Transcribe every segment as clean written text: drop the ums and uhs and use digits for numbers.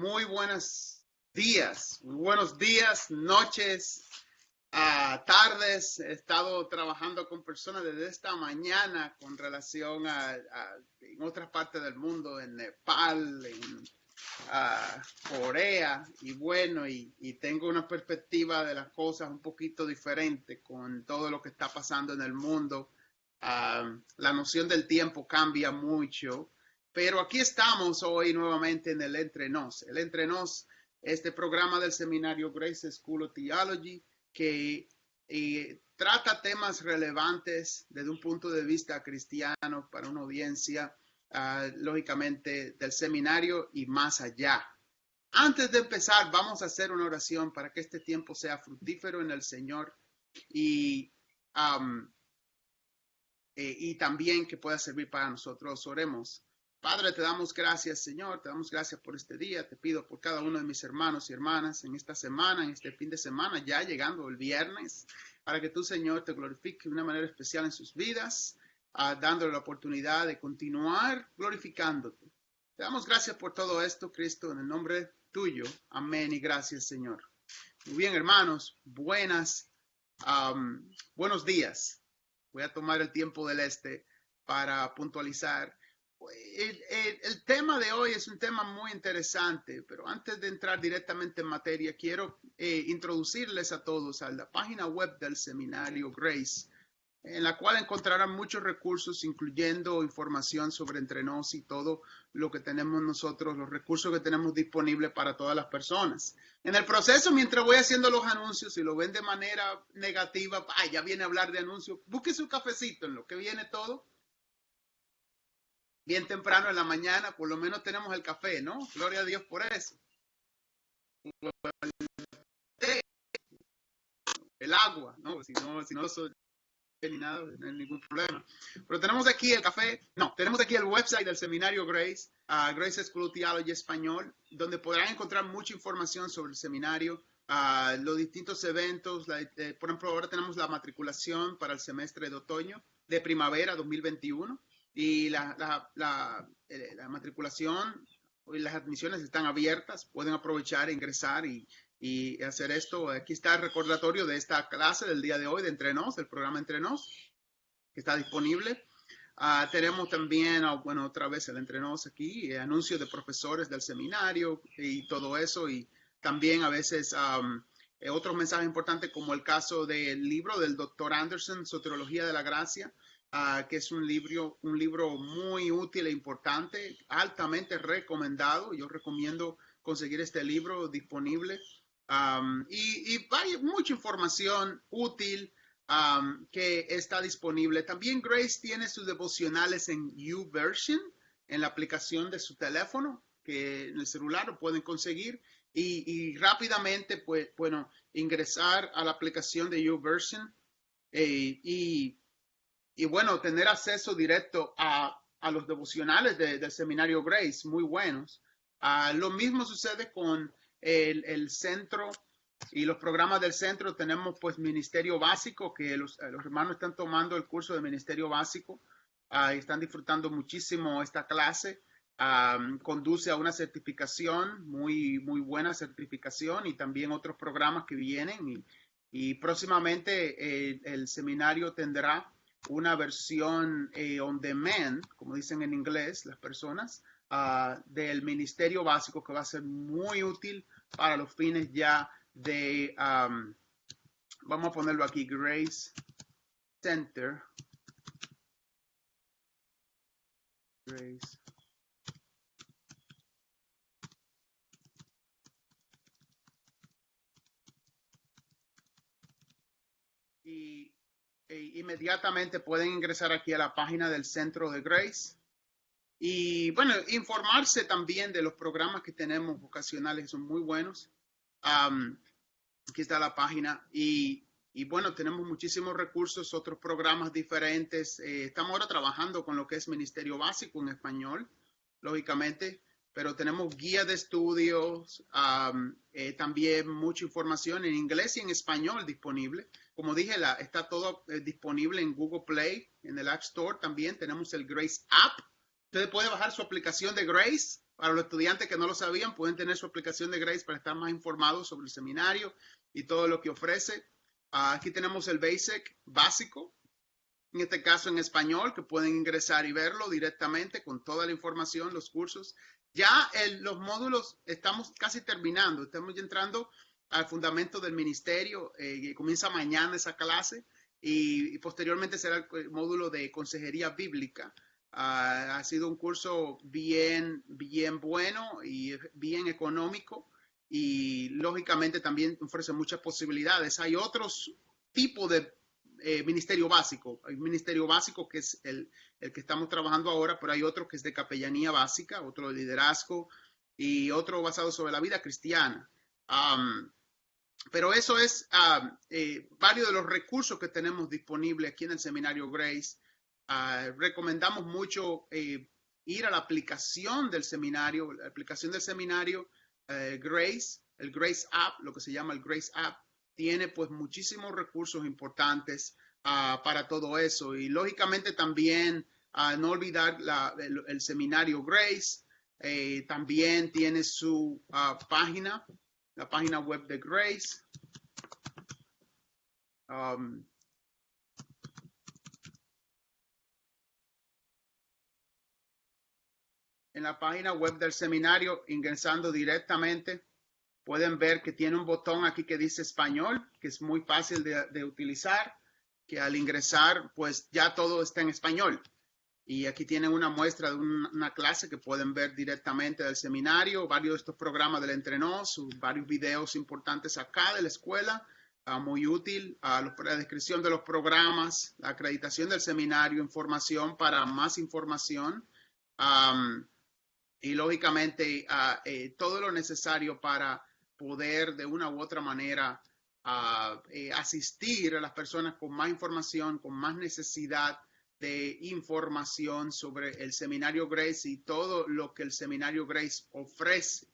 Muy buenos días, noches, tardes. He estado trabajando con personas desde esta mañana con relación en otras partes del mundo, en Nepal, en Corea, y tengo una perspectiva de las cosas un poquito diferente con todo lo que está pasando en el mundo. La noción del tiempo cambia mucho. Pero aquí estamos hoy nuevamente en el Entre Nos. El Entre Nos, este programa del seminario Grace School of Theology, que trata temas relevantes desde un punto de vista cristiano para una audiencia, lógicamente, del seminario y más allá. Antes de empezar, vamos a hacer una oración para que este tiempo sea fructífero en el Señor y, um, y también que pueda servir para nosotros. Oremos. Padre, te damos gracias, Señor, te damos gracias por este día. Te pido por cada uno de mis hermanos y hermanas en esta semana, en este fin de semana, ya llegando el viernes, para que tú, Señor, te glorifique de una manera especial en sus vidas, dándole la oportunidad de continuar glorificándote. Te damos gracias por todo esto, Cristo, en el nombre tuyo. Amén y gracias, Señor. Muy bien, hermanos, buenos días. Voy a tomar el tiempo del para puntualizar. El tema de hoy es un tema muy interesante, pero antes de entrar directamente en materia, quiero introducirles a todos a la página web del seminario Grace, en la cual encontrarán muchos recursos, incluyendo información sobre Entre Nos y todo lo que tenemos nosotros, los recursos que tenemos disponibles para todas las personas. En el proceso, mientras voy haciendo los anuncios, si lo ven de manera negativa, ya viene a hablar de anuncios, busque su cafecito en lo que viene todo. Bien temprano en la mañana, por lo menos tenemos el café, ¿no? Gloria a Dios por eso. El agua, ¿no? Si no soy ni nada, no hay ningún problema. Pero tenemos aquí el café, no, tenemos aquí el website del seminario Grace, Grace School of Theology Español, donde podrán encontrar mucha información sobre el seminario, los distintos eventos. Por ejemplo, ahora tenemos la matriculación para el semestre de otoño, de primavera 2021, y la matriculación y las admisiones están abiertas. Pueden aprovechar e ingresar y hacer esto. Aquí está el recordatorio de esta clase del día de hoy de Entre Nos, del programa Entre Nos, que está disponible. Tenemos también, bueno, otra vez el Entre Nos aquí, anuncios de profesores del seminario y todo eso, y también a veces otros mensajes importantes, como el caso del libro del Dr. Anderson, Soteriología de la Gracia, que es un libro muy útil e importante, altamente recomendado. Yo recomiendo conseguir este libro disponible. Y hay mucha información útil que está disponible. También Grace tiene sus devocionales en YouVersion, en la aplicación de su teléfono, que en el celular lo pueden conseguir. Y rápidamente, pues, bueno, ingresar a la aplicación de YouVersion y bueno, tener acceso directo a los devocionales del seminario Grace, muy buenos. Lo mismo sucede con el centro y los programas del centro. Tenemos pues ministerio básico, que los hermanos están tomando el curso de ministerio básico y están disfrutando muchísimo esta clase. Conduce a una certificación, muy buena certificación, y también otros programas que vienen, y próximamente el seminario tendrá una versión on demand, como dicen en inglés las personas, del ministerio básico, que va a ser muy útil para los fines ya de, vamos a ponerlo aquí, Grace Center. Grace. Y inmediatamente pueden ingresar aquí a la página del Centro de Grace y, bueno, informarse también de los programas que tenemos vocacionales, que son muy buenos. Aquí está la página y bueno, tenemos muchísimos recursos, otros programas diferentes. Estamos ahora trabajando con lo que es Ministerio Básico en español, lógicamente, pero tenemos guía de estudios, también mucha información en inglés y en español disponible. Como dije, está todo disponible en Google Play, en el App Store también. Tenemos el Grace App. Usted puede bajar su aplicación de Grace Para los estudiantes que no lo sabían, pueden tener su aplicación de Grace para estar más informados sobre el seminario y todo lo que ofrece. Aquí tenemos el básico, en este caso en español, que pueden ingresar y verlo directamente con toda la información, los cursos. Ya los módulos estamos casi terminando, estamos entrando al fundamento del ministerio, que comienza mañana esa clase y posteriormente será el módulo de consejería bíblica. Ha sido un curso bien bueno y bien económico y lógicamente también ofrece muchas posibilidades. Hay otros tipos de ministerio básico. Hay un ministerio básico que es el que estamos trabajando ahora, pero hay otro que es de capellanía básica, otro de liderazgo y otro basado sobre la vida cristiana. Pero eso es varios de los recursos que tenemos disponibles aquí en el Seminario Grace. Recomendamos mucho ir a la aplicación del seminario, Grace, el Grace App, lo que se llama el Grace App, tiene pues muchísimos recursos importantes para todo eso. Y lógicamente también no olvidar el seminario Grace, también tiene su página, la página web de Grace. En la página web del seminario, ingresando directamente, pueden ver que tiene un botón aquí que dice español, que es muy fácil de utilizar, que al ingresar, pues ya todo está en español. Y aquí tienen una muestra de una clase que pueden ver directamente del seminario, varios de estos programas del Entrenos, varios videos importantes acá de la escuela, muy útil, la descripción de los programas, la acreditación del seminario, información para más información. Y lógicamente todo lo necesario para poder de una u otra manera asistir a las personas con más información, con más necesidad de información sobre el Seminario Grace y todo lo que el Seminario Grace ofrece,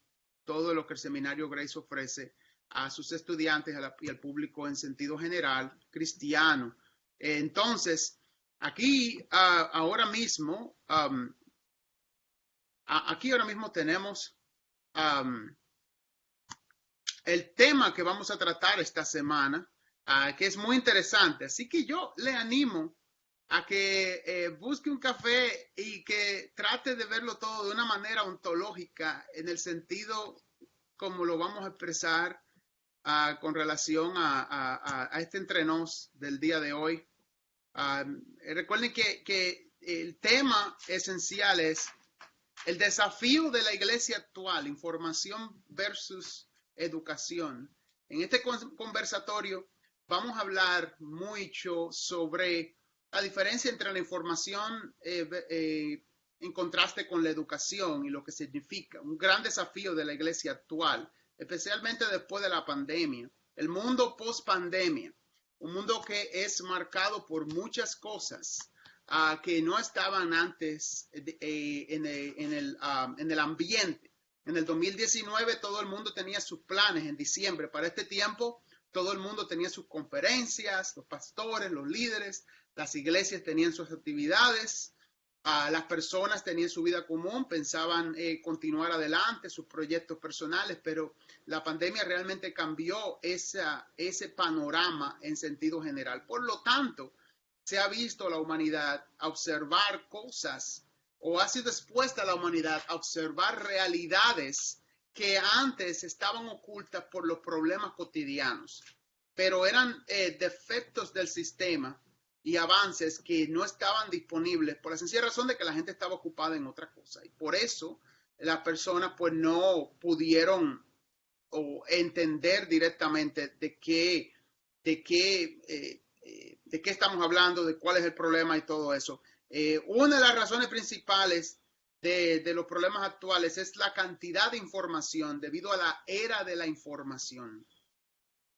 todo lo que el Seminario Grace ofrece a sus estudiantes y al público en sentido general cristiano. Entonces, aquí ahora mismo, tenemos el tema que vamos a tratar esta semana, que es muy interesante. Así que yo le animo a que busque un café y que trate de verlo todo de una manera ontológica, en el sentido como lo vamos a expresar con relación a este entrenos del día de hoy. Recuerden que el tema esencial es el desafío de la iglesia actual, información versus educación. En este conversatorio vamos a hablar mucho sobre la diferencia entre la información en contraste con la educación y lo que significa. Un gran desafío de la iglesia actual, especialmente después de la pandemia. El mundo post pandemia, un mundo que es marcado por muchas cosas que no estaban antes en el ambiente. En el 2019 todo el mundo tenía sus planes en diciembre. Para este tiempo todo el mundo tenía sus conferencias, los pastores, los líderes, las iglesias tenían sus actividades, las personas tenían su vida común, pensaban continuar adelante, sus proyectos personales, pero la pandemia realmente cambió ese panorama en sentido general. Por lo tanto, se ha visto a la humanidad a observar cosas, o ha sido expuesta a la humanidad a observar realidades que antes estaban ocultas por los problemas cotidianos, pero eran defectos del sistema y avances que no estaban disponibles por la sencilla razón de que la gente estaba ocupada en otra cosa. Y por eso las personas pues no pudieron entender directamente de qué estamos hablando, de cuál es el problema y todo eso. Una de las razones principales de los problemas actuales es la cantidad de información debido a la era de la información.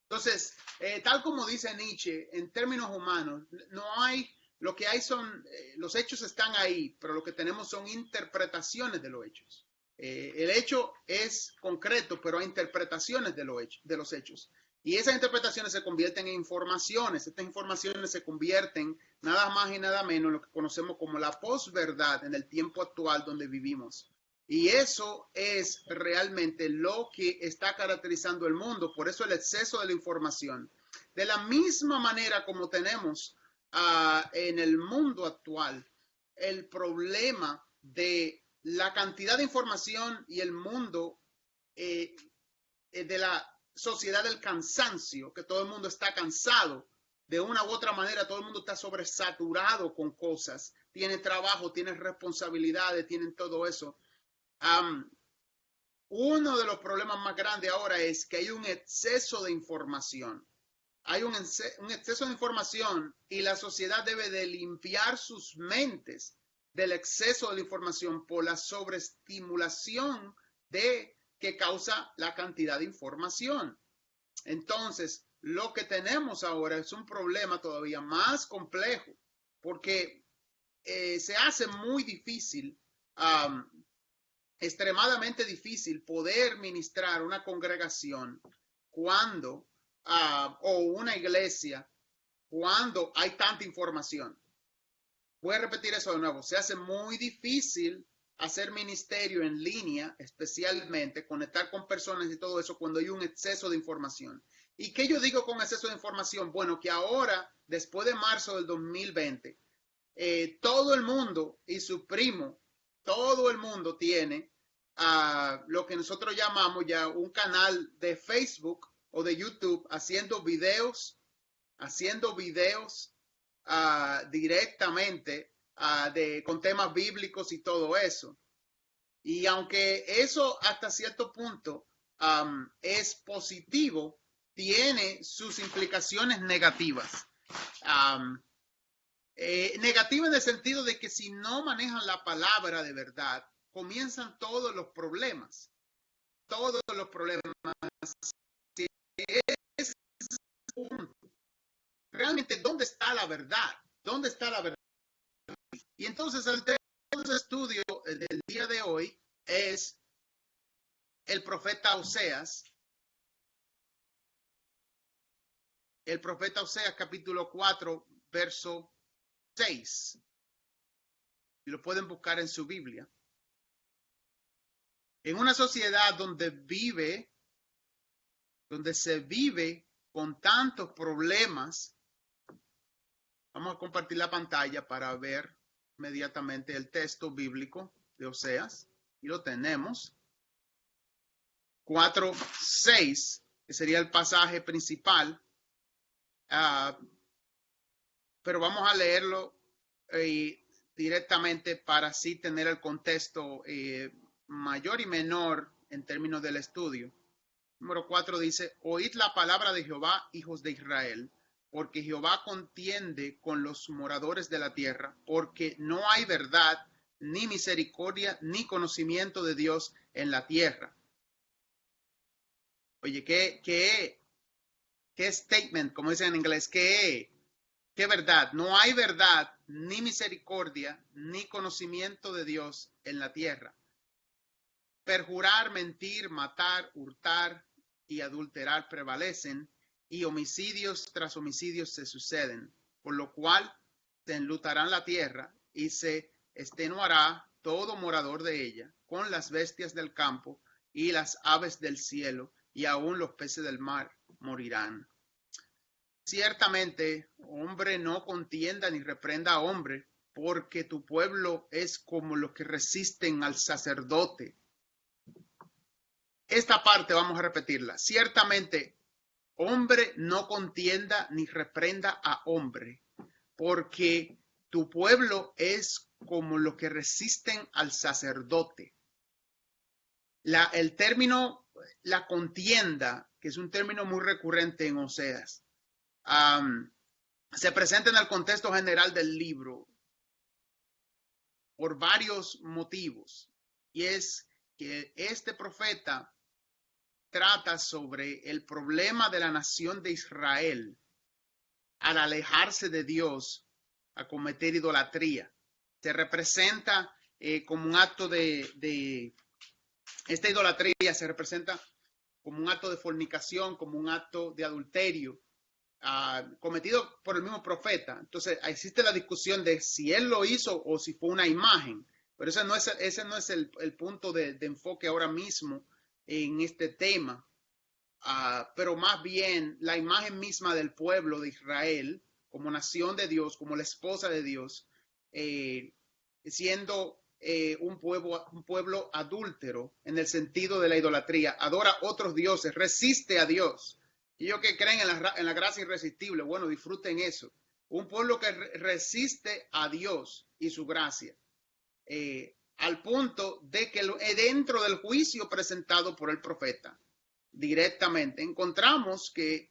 Entonces, tal como dice Nietzsche, en términos humanos, lo que hay son, los hechos están ahí, pero lo que tenemos son interpretaciones de los hechos. El hecho es concreto, pero hay interpretaciones de los hechos. Y esas interpretaciones se convierten en informaciones. Estas informaciones se convierten nada más y nada menos en lo que conocemos como la posverdad en el tiempo actual donde vivimos. Y eso es realmente lo que está caracterizando el mundo. Por eso el exceso de la información. De la misma manera como tenemos en el mundo actual el problema de la cantidad de información y el mundo de la sociedad del cansancio, que todo el mundo está cansado. De una u otra manera, todo el mundo está sobresaturado con cosas. Tiene trabajo, tiene responsabilidades, tienen todo eso. Uno de los problemas más grandes ahora es que hay un exceso de información. Hay un exceso de información y la sociedad debe de limpiar sus mentes del exceso de la información por la sobreestimulación que causa la cantidad de información. Entonces, lo que tenemos ahora es un problema todavía más complejo porque se hace muy difícil, extremadamente difícil poder ministrar una congregación cuando, o una iglesia, cuando hay tanta información. Voy a repetir eso de nuevo. Se hace muy difícil hacer ministerio en línea, especialmente conectar con personas y todo eso cuando hay un exceso de información. ¿Y qué yo digo con exceso de información? Bueno, que ahora, después de marzo del 2020, todo el mundo y su primo, todo el mundo tiene lo que nosotros llamamos ya un canal de Facebook o de YouTube haciendo videos directamente con temas bíblicos y todo eso. Y aunque eso hasta cierto punto es positivo, tiene sus implicaciones negativas. Negativa en el sentido de que si no manejan la palabra de verdad, comienzan todos los problemas. Todos los problemas. Si es realmente, ¿dónde está la verdad? ¿Dónde está la verdad? Y entonces el tema de estudio del día de hoy es el profeta Oseas. El profeta Oseas, capítulo 4, verso 6. Y lo pueden buscar en su Biblia. En una sociedad donde se vive con tantos problemas. Vamos a compartir la pantalla para ver inmediatamente el texto bíblico de Oseas. Y lo tenemos. 4:6, que sería el pasaje principal. Pero vamos a leerlo directamente para así tener el contexto mayor y menor en términos del estudio. Número 4 dice: oíd la palabra de Jehová, hijos de Israel, porque Jehová contiende con los moradores de la tierra, porque no hay verdad, ni misericordia, ni conocimiento de Dios en la tierra. Oye, ¿qué statement, como dicen en inglés? ¿Qué verdad? No hay verdad, ni misericordia, ni conocimiento de Dios en la tierra. Perjurar, mentir, matar, hurtar y adulterar prevalecen, y homicidios tras homicidios se suceden, por lo cual se enlutarán la tierra y se extenuará todo morador de ella, con las bestias del campo y las aves del cielo, y aún los peces del mar morirán. Ciertamente, hombre no contienda ni reprenda a hombre, porque tu pueblo es como los que resisten al sacerdote. Esta parte vamos a repetirla. Ciertamente, hombre no contienda ni reprenda a hombre, porque tu pueblo es como los que resisten al sacerdote. El término, la contienda, que es un término muy recurrente en Oseas, se presenta en el contexto general del libro por varios motivos, y es que este profeta trata sobre el problema de la nación de Israel al alejarse de Dios, a cometer idolatría. Se representa como un acto esta idolatría se representa como un acto de fornicación, como un acto de adulterio cometido por el mismo profeta. Entonces existe la discusión de si él lo hizo o si fue una imagen. Pero ese no es el punto de enfoque ahora mismo en este tema. Pero más bien la imagen misma del pueblo de Israel como nación de Dios, como la esposa de Dios, eh, siendo un pueblo adúltero en el sentido de la idolatría, adora otros dioses, resiste a Dios. Y ellos que creen en la gracia irresistible, bueno, disfruten eso. Un pueblo que resiste a Dios y su gracia, al punto de que dentro del juicio presentado por el profeta, directamente, encontramos que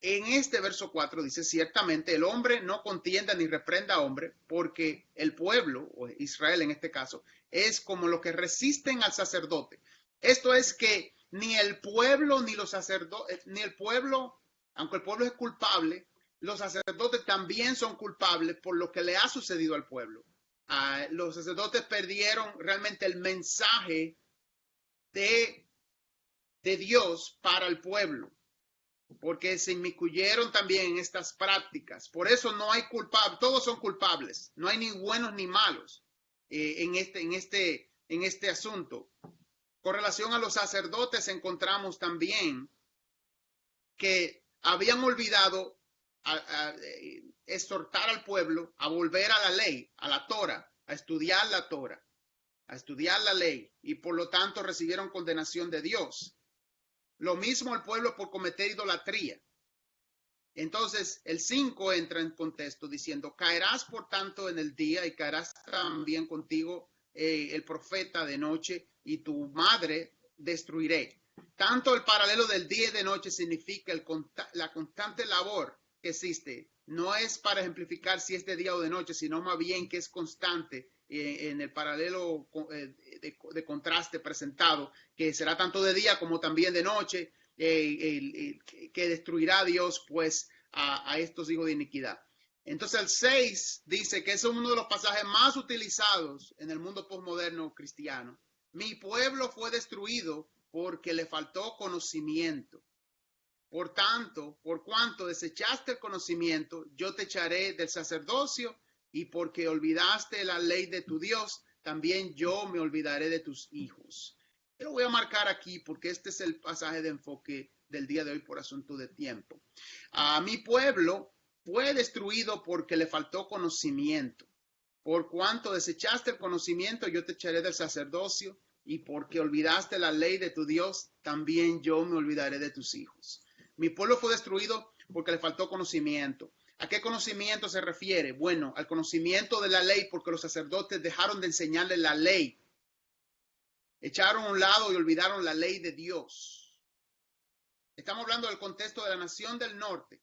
en este verso 4 dice, ciertamente el hombre no contienda ni reprenda a hombre, porque el pueblo, o Israel en este caso, es como los que resisten al sacerdote. Esto es que ni el pueblo, ni los sacerdotes, ni el pueblo, aunque el pueblo es culpable, los sacerdotes también son culpables por lo que le ha sucedido al pueblo. Los sacerdotes perdieron realmente el mensaje de Dios para el pueblo, porque se inmiscuyeron también en estas prácticas. Por eso no hay culpables, todos son culpables, no hay ni buenos ni malos en este asunto. Con relación a los sacerdotes, encontramos también que habían olvidado exhortar al pueblo a volver a la ley, a la Torah, a estudiar la Torah, a estudiar la ley, y por lo tanto recibieron condenación de Dios. Lo mismo el pueblo por cometer idolatría. Entonces el 5 entra en contexto diciendo, caerás por tanto en el día y caerás también contigo el profeta de noche y tu madre destruiré. Tanto el paralelo del día y de noche significa la constante labor que existe. No es para ejemplificar si es de día o de noche, sino más bien que es constante en el paralelo de contraste presentado, que será tanto de día como también de noche, que destruirá a Dios pues a estos hijos de iniquidad. Entonces el 6 dice que es uno de los pasajes más utilizados en el mundo postmoderno cristiano. Mi pueblo fue destruido porque le faltó conocimiento. Por tanto, por cuanto desechaste el conocimiento, yo te echaré del sacerdocio, y porque olvidaste la ley de tu Dios, también yo me olvidaré de tus hijos. Yo lo voy a marcar aquí porque este es el pasaje de enfoque del día de hoy por asunto de tiempo. Mi pueblo fue destruido porque le faltó conocimiento. Por cuanto desechaste el conocimiento, yo te echaré del sacerdocio, y porque olvidaste la ley de tu Dios, también yo me olvidaré de tus hijos. Mi pueblo fue destruido porque le faltó conocimiento. ¿A qué conocimiento se refiere? Bueno, al conocimiento de la ley, porque los sacerdotes dejaron de enseñarle la ley. Echaron a un lado y olvidaron la ley de Dios. Estamos hablando del contexto de la nación del norte.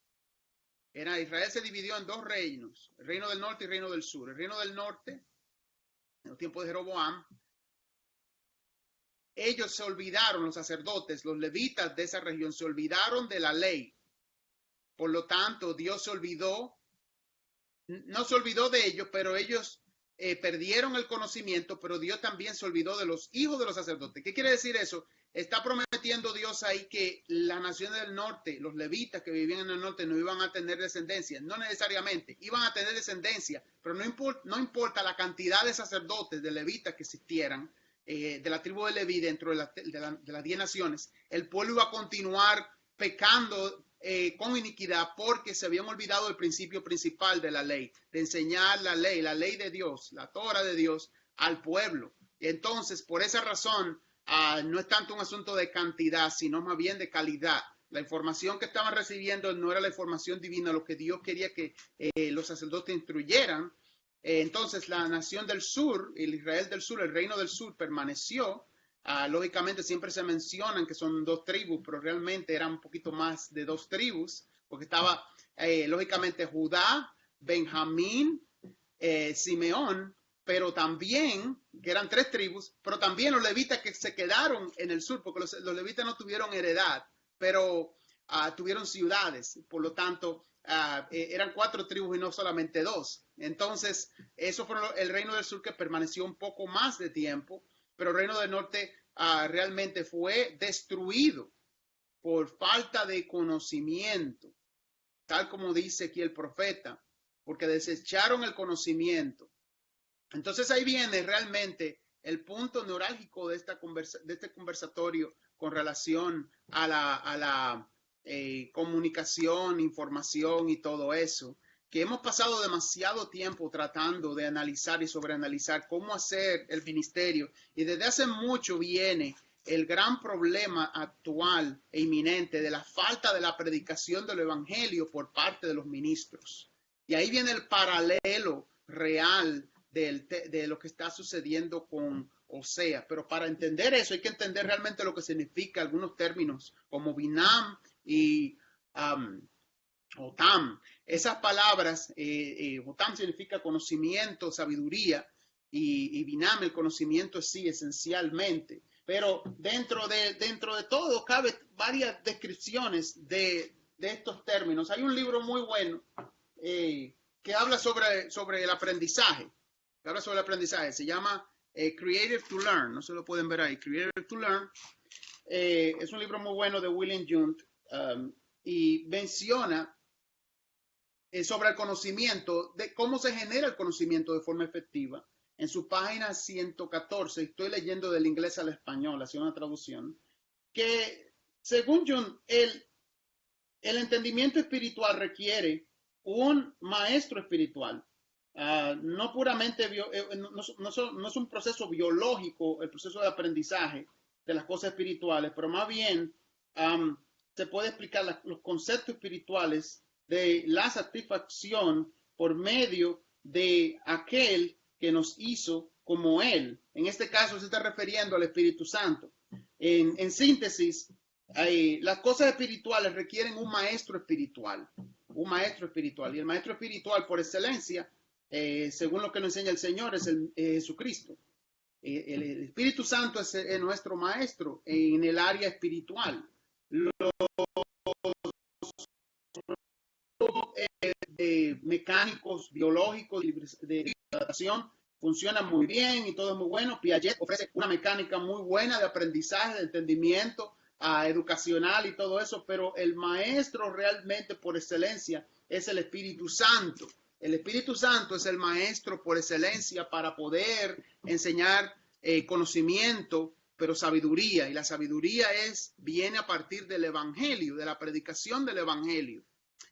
Israel se dividió en dos reinos, el reino del norte y el reino del sur. El reino del norte, en los tiempos de Jeroboam, ellos se olvidaron, los sacerdotes, los levitas de esa región, se olvidaron de la ley. Por lo tanto, Dios se olvidó, no se olvidó de ellos, pero ellos perdieron el conocimiento, pero Dios también se olvidó de los hijos de los sacerdotes. ¿Qué quiere decir eso? Está prometiendo Dios ahí que la nación del norte, los levitas que vivían en el norte, no iban a tener descendencia. No necesariamente, iban a tener descendencia, pero no importa la cantidad de sacerdotes, de levitas que existieran, de la tribu de Leví dentro de las 10 naciones, el pueblo iba a continuar pecando con iniquidad porque se habían olvidado del principio principal de la ley, de enseñar la ley de Dios, la Torah de Dios al pueblo. Entonces, por esa razón, no es tanto un asunto de cantidad, sino más bien de calidad. La información que estaban recibiendo no era la información divina, lo que Dios quería que los sacerdotes instruyeran. Entonces la nación del sur, el Israel del sur, el reino del sur permaneció. Lógicamente siempre se mencionan que son dos tribus, pero realmente eran un poquito más de dos tribus, porque estaba lógicamente Judá, Benjamín, Simeón, pero también, que eran tres tribus, pero también los levitas que se quedaron en el sur, porque los levitas no tuvieron heredad, pero tuvieron ciudades, por lo tanto eran 4 tribus y no solamente 2. Entonces, eso fue el reino del sur que permaneció un poco más de tiempo, pero el reino del norte realmente fue destruido por falta de conocimiento, tal como dice aquí el profeta, porque desecharon el conocimiento. Entonces ahí viene realmente el punto neurálgico de, de este conversatorio con relación a la comunicación, información y todo eso, que hemos pasado demasiado tiempo tratando de analizar y sobreanalizar cómo hacer el ministerio, y desde hace mucho viene el gran problema actual e inminente de la falta de la predicación del evangelio por parte de los ministros. Y ahí viene el paralelo real de lo que está sucediendo con Osea. Pero para entender eso hay que entender realmente lo que significa algunos términos como Binam y Otam. Esas palabras, Otam significa conocimiento, sabiduría, y Binam el conocimiento sí, esencialmente. Pero dentro de todo cabe varias descripciones de estos términos. Hay un libro muy bueno que habla sobre el aprendizaje. Que habla sobre el aprendizaje. Se llama Creative to Learn. No se lo pueden ver ahí. Creative to Learn. Es un libro muy bueno de William Junt y menciona sobre el conocimiento, de cómo se genera el conocimiento de forma efectiva. En su página 114, estoy leyendo del inglés al español, haciendo una traducción, que según Jung, el entendimiento espiritual requiere un maestro espiritual. No puramente, no es un proceso biológico, el proceso de aprendizaje de las cosas espirituales, pero más bien se puede explicar los conceptos espirituales de la satisfacción por medio de aquel que nos hizo como Él. En este caso se está refiriendo al Espíritu Santo. En síntesis, las cosas espirituales requieren un maestro espiritual, y el maestro espiritual por excelencia, según lo que nos enseña el Señor, es Jesucristo. El Espíritu Santo es nuestro maestro en el área espiritual. Los mecánicos, biológicos, de hidratación funcionan muy bien y todo es muy bueno. Piaget ofrece una mecánica muy buena de aprendizaje, de entendimiento educacional y todo eso, pero el maestro realmente por excelencia es el Espíritu Santo. El Espíritu Santo es el maestro por excelencia para poder enseñar conocimiento, pero sabiduría. Y la sabiduría viene a partir del Evangelio, de la predicación del Evangelio.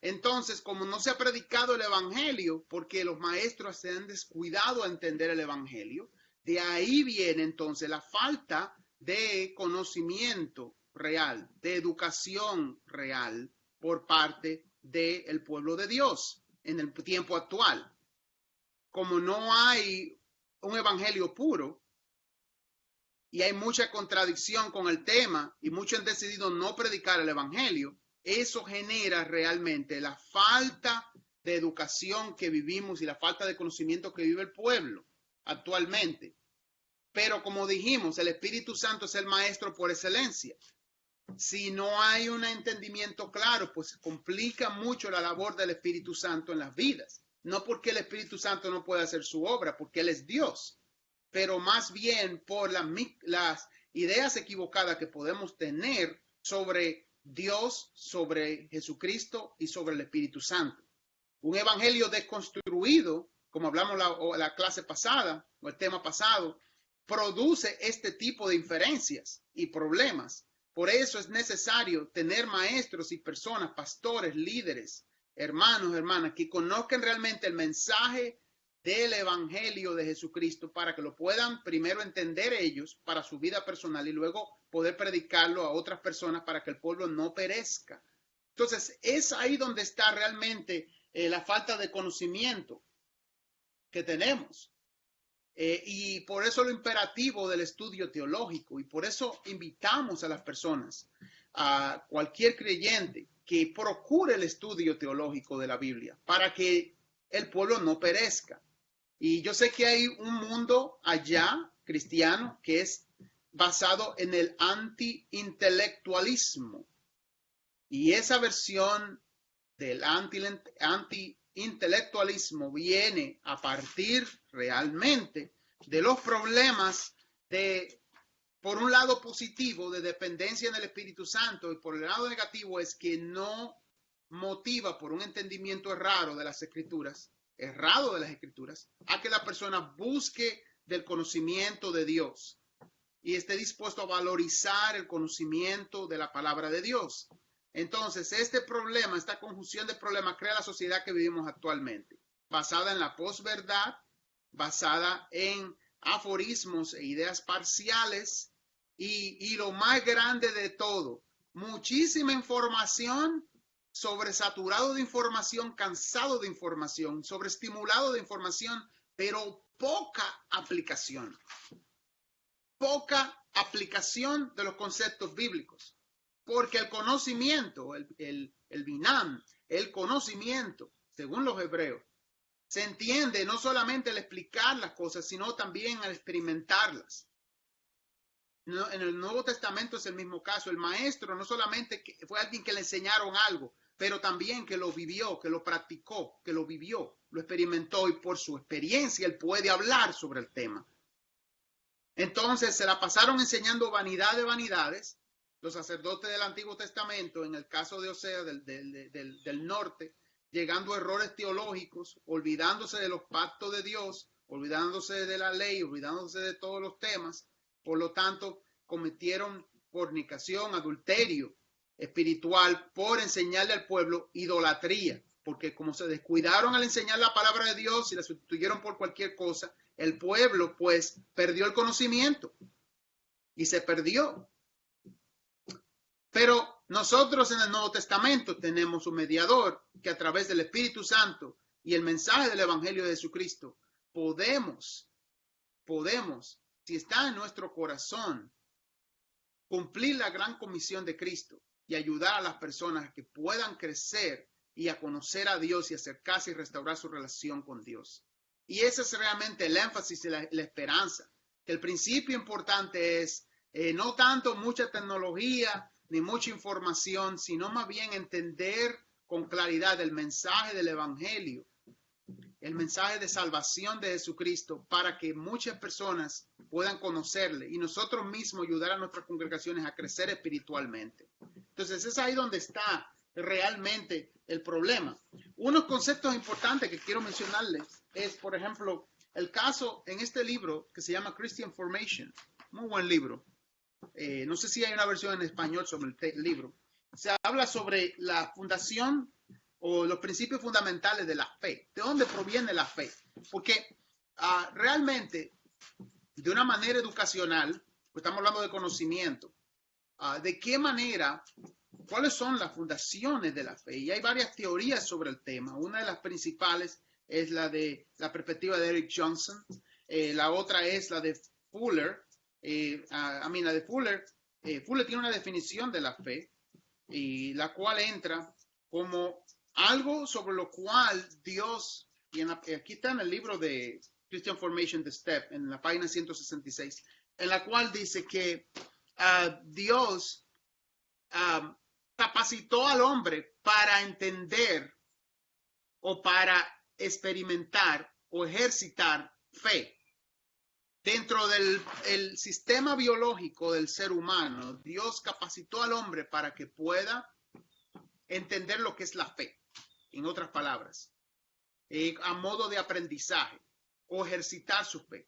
Entonces, como no se ha predicado el Evangelio, porque los maestros se han descuidado a entender el Evangelio, de ahí viene entonces la falta de conocimiento real, de educación real por parte del pueblo de Dios en el tiempo actual. Como no hay un evangelio puro y hay mucha contradicción con el tema y muchos han decidido no predicar el evangelio, eso genera realmente la falta de educación que vivimos y la falta de conocimiento que vive el pueblo actualmente. Pero como dijimos, el Espíritu Santo es el maestro por excelencia. Si no hay un entendimiento claro, pues complica mucho la labor del Espíritu Santo en las vidas. No porque el Espíritu Santo no pueda hacer su obra, porque Él es Dios, pero más bien por las ideas equivocadas que podemos tener sobre Dios, sobre Jesucristo y sobre el Espíritu Santo. Un evangelio desconstruido, como hablamos la clase pasada o el tema pasado, produce este tipo de inferencias y problemas. Por eso es necesario tener maestros y personas, pastores, líderes, hermanos, hermanas, que conozcan realmente el mensaje del evangelio de Jesucristo para que lo puedan primero entender ellos para su vida personal y luego poder predicarlo a otras personas para que el pueblo no perezca. Entonces, es ahí donde está realmente la falta de conocimiento que tenemos. Y por eso lo imperativo del estudio teológico, y por eso invitamos a las personas, a cualquier creyente, que procure el estudio teológico de la Biblia para que el pueblo no perezca. Y yo sé que hay un mundo allá cristiano que es basado en el anti-intelectualismo, y esa versión del anti-intelectualismo viene a partir realmente de los problemas de, por un lado positivo, de dependencia en el Espíritu Santo, y por el lado negativo es que no motiva por un entendimiento errado de las Escrituras errado de las Escrituras, a que la persona busque del conocimiento de Dios y esté dispuesto a valorizar el conocimiento de la palabra de Dios. Entonces, este problema, esta conjunción de problemas crea la sociedad que vivimos actualmente, basada en la posverdad, basada en aforismos e ideas parciales y lo más grande de todo, muchísima información, sobresaturado de información, cansado de información, sobreestimulado de información, pero poca aplicación de los conceptos bíblicos. Porque el conocimiento, el binam, el conocimiento, según los hebreos, se entiende no solamente al explicar las cosas, sino también al experimentarlas. En el Nuevo Testamento es el mismo caso. El maestro no solamente fue alguien que le enseñaron algo, pero también que lo vivió, que lo practicó, que lo vivió, lo experimentó y por su experiencia él puede hablar sobre el tema. Entonces se la pasaron enseñando vanidad de vanidades. Los sacerdotes del Antiguo Testamento, en el caso de Osea del norte, llegando a errores teológicos, olvidándose de los pactos de Dios, olvidándose de la ley, olvidándose de todos los temas. Por lo tanto, cometieron fornicación, adulterio espiritual por enseñarle al pueblo idolatría, porque como se descuidaron al enseñar la palabra de Dios y la sustituyeron por cualquier cosa, el pueblo pues perdió el conocimiento y se perdió. Pero nosotros en el Nuevo Testamento tenemos un mediador que a través del Espíritu Santo y el mensaje del Evangelio de Jesucristo podemos, si está en nuestro corazón, cumplir la gran comisión de Cristo y ayudar a las personas a que puedan crecer y a conocer a Dios y acercarse y restaurar su relación con Dios. Y ese es realmente el énfasis y la esperanza. Que el principio importante es no tanto mucha tecnología ni mucha información, sino más bien entender con claridad el mensaje del Evangelio, el mensaje de salvación de Jesucristo, para que muchas personas puedan conocerle y nosotros mismos ayudar a nuestras congregaciones a crecer espiritualmente. Entonces es ahí donde está realmente el problema. Unos conceptos importantes que quiero mencionarles es, por ejemplo, el caso en este libro que se llama Christian Formation, muy buen libro. No sé si hay una versión en español sobre el libro. Se habla sobre la fundación o los principios fundamentales de la fe. ¿De dónde proviene la fe? Porque realmente, de una manera educacional, pues estamos hablando de conocimiento, ¿de qué manera, cuáles son las fundaciones de la fe? Y hay varias teorías sobre el tema. Una de las principales es la de la perspectiva de Eric Johnson. La otra es la de Fuller. La de Fuller. Fuller tiene una definición de la fe, y la cual entra como algo sobre lo cual Dios, y aquí está en el libro de Christian Formation, The Step, en la página 166, en la cual dice que Dios capacitó al hombre para entender o para experimentar o ejercitar fe. Dentro del sistema biológico del ser humano, Dios capacitó al hombre para que pueda entender lo que es la fe, en otras palabras, a modo de aprendizaje o ejercitar su fe,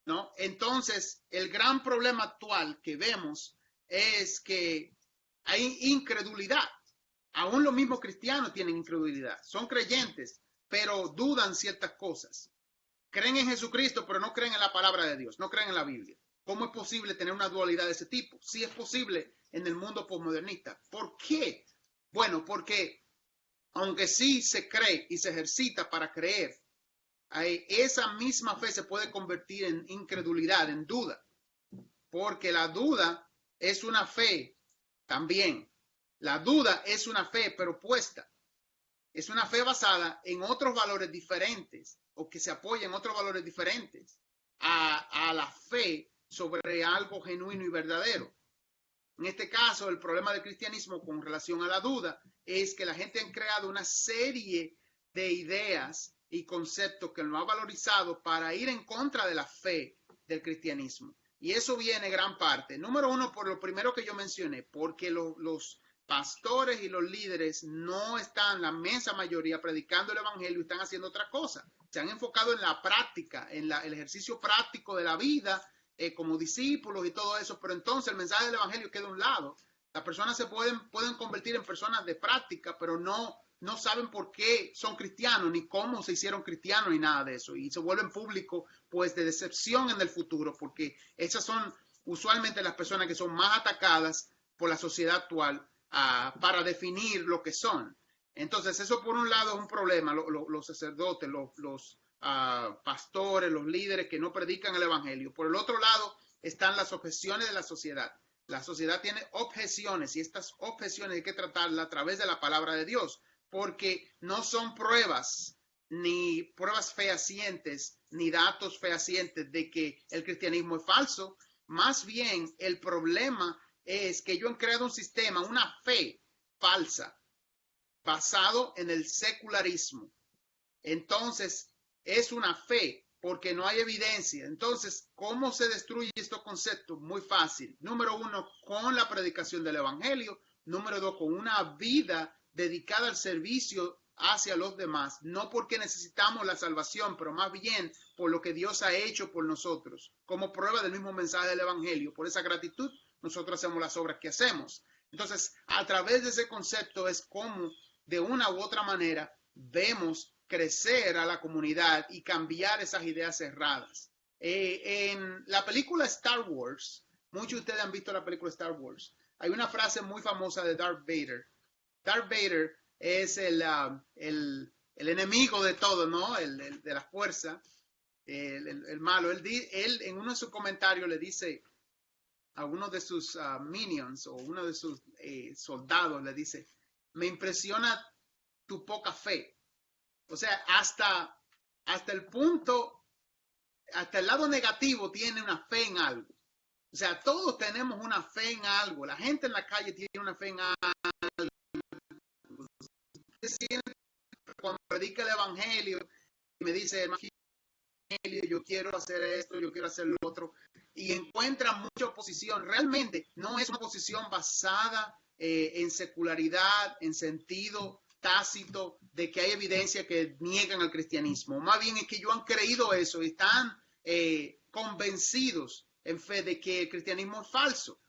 ¿no? Entonces, el gran problema actual que vemos es que hay incredulidad. Aún los mismos cristianos tienen incredulidad. Son creyentes, pero dudan ciertas cosas. Creen en Jesucristo, pero no creen en la palabra de Dios, no creen en la Biblia. ¿Cómo es posible tener una dualidad de ese tipo? Sí es posible en el mundo posmodernista. ¿Por qué? Bueno, porque aunque sí se cree y se ejercita para creer, esa misma fe se puede convertir en incredulidad, en duda. Porque la duda es una fe también. La duda es una fe, pero opuesta. Es una fe basada en otros valores diferentes, o que se apoya en otros valores diferentes a la fe sobre algo genuino y verdadero. En este caso, el problema del cristianismo con relación a la duda es que la gente ha creado una serie de ideas y conceptos que no ha valorizado para ir en contra de la fe del cristianismo. Y eso viene gran parte, número uno, por lo primero que yo mencioné, porque los pastores y los líderes no están, la inmensa mayoría, predicando el evangelio y están haciendo otra cosa. Se han enfocado en la práctica, en el ejercicio práctico de la vida, como discípulos y todo eso, pero entonces el mensaje del evangelio queda a un lado. Las personas se pueden convertir en personas de práctica, pero no saben por qué son cristianos, ni cómo se hicieron cristianos, ni nada de eso. Y se vuelven públicos, pues, de decepción en el futuro, porque esas son usualmente las personas que son más atacadas por la sociedad actual para definir lo que son. Entonces, eso por un lado es un problema. Los sacerdotes, los pastores, los líderes que no predican el evangelio. Por el otro lado están las objeciones de la sociedad. La sociedad tiene objeciones y estas objeciones hay que tratarlas a través de la palabra de Dios, porque no son pruebas, ni pruebas fehacientes, ni datos fehacientes de que el cristianismo es falso. Más bien, el problema es que ellos han creado un sistema, una fe falsa, basado en el secularismo. Entonces, es una fe porque no hay evidencia. Entonces, ¿cómo se destruye estos conceptos? Muy fácil. Número uno, con la predicación del evangelio. Número dos, con una vida dedicada al servicio hacia los demás. No porque necesitamos la salvación, pero más bien por lo que Dios ha hecho por nosotros, como prueba del mismo mensaje del evangelio. Por esa gratitud, nosotros hacemos las obras que hacemos. Entonces, a través de ese concepto es como, de una u otra manera, vemos crecer a la comunidad y cambiar esas ideas cerradas. En la película Star Wars, muchos de ustedes han visto la película Star Wars, hay una frase muy famosa de Darth Vader. Darth Vader es el enemigo de todo, ¿no? El de la fuerza, el malo. Él en uno de sus comentarios le dice a uno de sus minions o uno de sus soldados, le dice, me impresiona tu poca fe. O sea, hasta el punto, hasta el lado negativo tiene una fe en algo. O sea, todos tenemos una fe en algo. La gente en la calle tiene una fe en algo. Cuando predica el evangelio y me dice, evangelio, yo quiero hacer esto, yo quiero hacer lo otro, y encuentra mucha oposición. Realmente no es una oposición basada en secularidad, en sentido tácito de que hay evidencia que niegan al cristianismo. Más bien es que ellos han creído eso y están convencidos en fe de que el cristianismo es falso,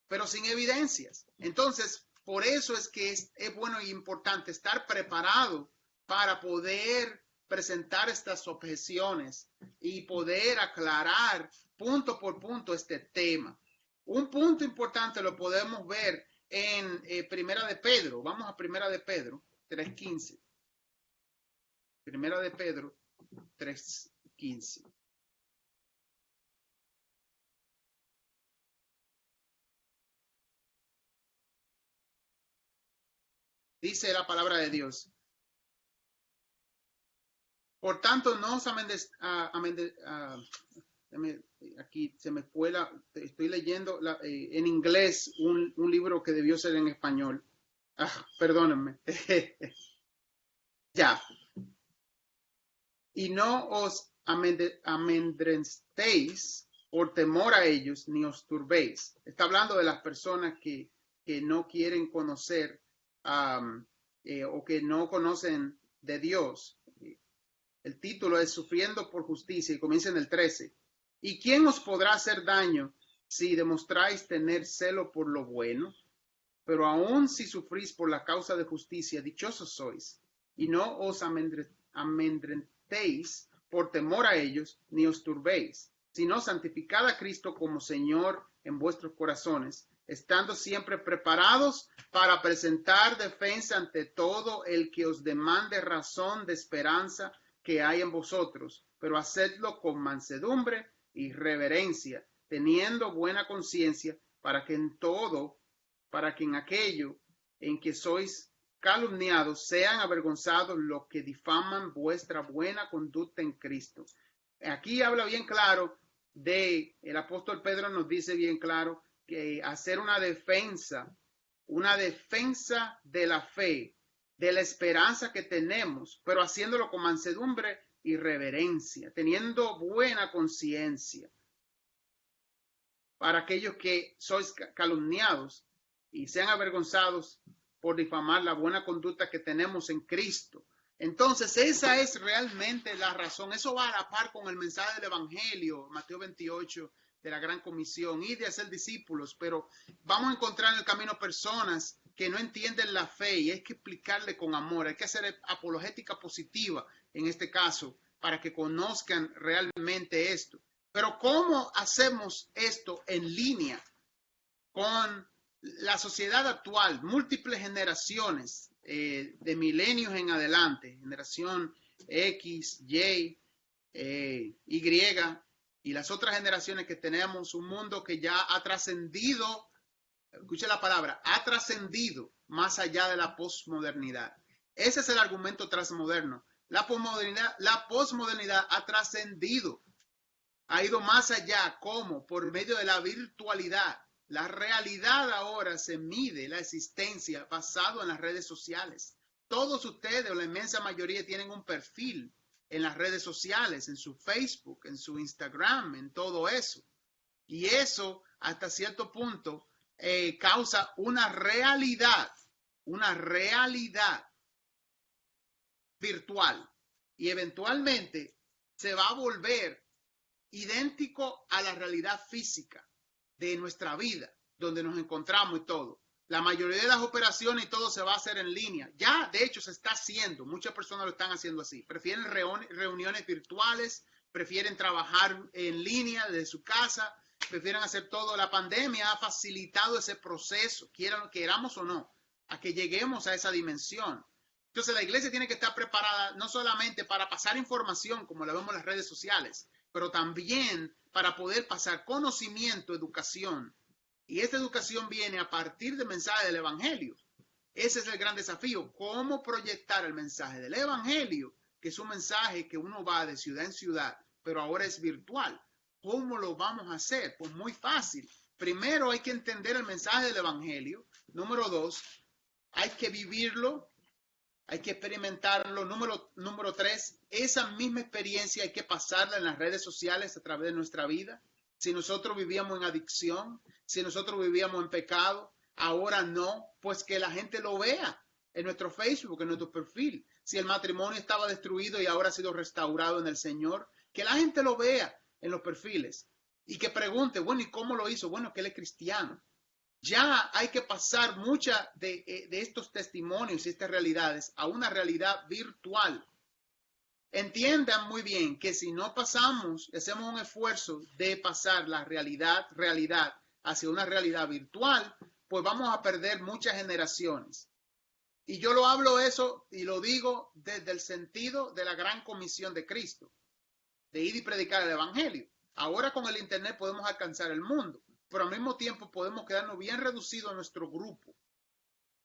pero sin evidencias. Entonces, por eso es que es bueno y importante estar preparado para poder presentar estas objeciones y poder aclarar punto por punto este tema. Un punto importante lo podemos ver en Primera de Pedro. Vamos a Primera de Pedro 3:15. Primera de Pedro 3:15. Dice la palabra de Dios. Por tanto, no os aquí se me fue estoy leyendo en inglés un libro que debió ser en español. Perdónenme. Ya. Y no os amedrentéis por temor a ellos, ni os turbéis. Está hablando de las personas que no quieren conocer o que no conocen de Dios. El título es Sufriendo por Justicia y comienza en el 13. ¿Y quién os podrá hacer daño si demostráis tener celo por lo bueno? Pero aun si sufrís por la causa de justicia, dichosos sois. Y no os amedrentéis por temor a ellos, ni os turbéis, sino santificad a Cristo como Señor en vuestros corazones, estando siempre preparados para presentar defensa ante todo el que os demande razón de esperanza que hay en vosotros, pero hacedlo con mansedumbre y reverencia, teniendo buena conciencia, para que en aquello en que sois calumniados sean avergonzados los que difaman vuestra buena conducta en Cristo. Aquí habla bien claro el apóstol Pedro nos dice bien claro que hacer una defensa de la fe, de la esperanza que tenemos, pero haciéndolo con mansedumbre y reverencia, teniendo buena conciencia. Para aquellos que sois calumniados, y sean avergonzados por difamar la buena conducta que tenemos en Cristo. Entonces, esa es realmente la razón. Eso va a la par con el mensaje del Evangelio, Mateo 28, de la Gran Comisión, y de hacer discípulos, pero vamos a encontrar en el camino personas que no entienden la fe y hay que explicarle con amor, hay que hacer apologética positiva en este caso para que conozcan realmente esto. Pero ¿cómo hacemos esto en línea con la sociedad actual? Múltiples generaciones de milenios en adelante, generación X, Y, y las otras generaciones que tenemos, un mundo que ya ha trascendido, escuche la palabra, ha trascendido más allá de la posmodernidad. Ese es el argumento transmoderno. La posmodernidad ha trascendido, ha ido más allá, ¿cómo? Por medio de la virtualidad. La realidad ahora se mide la existencia basado en las redes sociales. Todos ustedes, o la inmensa mayoría, tienen un perfil en las redes sociales, en su Facebook, en su Instagram, en todo eso. Y eso, hasta cierto punto, causa una realidad virtual. Y eventualmente se va a volver idéntico a la realidad física de nuestra vida, donde nos encontramos y todo. La mayoría de las operaciones y todo se va a hacer en línea. Ya, de hecho, se está haciendo. Muchas personas lo están haciendo así. Prefieren reuniones virtuales, prefieren trabajar en línea desde su casa, prefieren hacer todo. La pandemia ha facilitado ese proceso, queramos o no, a que lleguemos a esa dimensión. Entonces, la iglesia tiene que estar preparada no solamente para pasar información, como la vemos en las redes sociales, pero también para poder pasar conocimiento, educación. Y esta educación viene a partir del mensaje del Evangelio. Ese es el gran desafío, cómo proyectar el mensaje del Evangelio, que es un mensaje que uno va de ciudad en ciudad, pero ahora es virtual. ¿Cómo lo vamos a hacer? Pues muy fácil. Primero hay que entender el mensaje del Evangelio. Número 2, hay que vivirlo, hay que experimentarlo. Número 3, esa misma experiencia hay que pasarla en las redes sociales a través de nuestra vida. Si nosotros vivíamos en adicción, si nosotros vivíamos en pecado, ahora no, pues que la gente lo vea en nuestro Facebook, en nuestro perfil. Si el matrimonio estaba destruido y ahora ha sido restaurado en el Señor, que la gente lo vea en los perfiles y que pregunte, bueno, ¿y cómo lo hizo? Bueno, que él es cristiano. Ya hay que pasar muchas de estos testimonios y estas realidades a una realidad virtual. Entiendan muy bien que si no pasamos, hacemos un esfuerzo de pasar la realidad hacia una realidad virtual, pues vamos a perder muchas generaciones. Y yo lo hablo eso y lo digo desde el sentido de la gran comisión de Cristo, de ir y predicar el Evangelio. Ahora con el Internet podemos alcanzar el mundo, pero al mismo tiempo podemos quedarnos bien reducidos a nuestro grupo,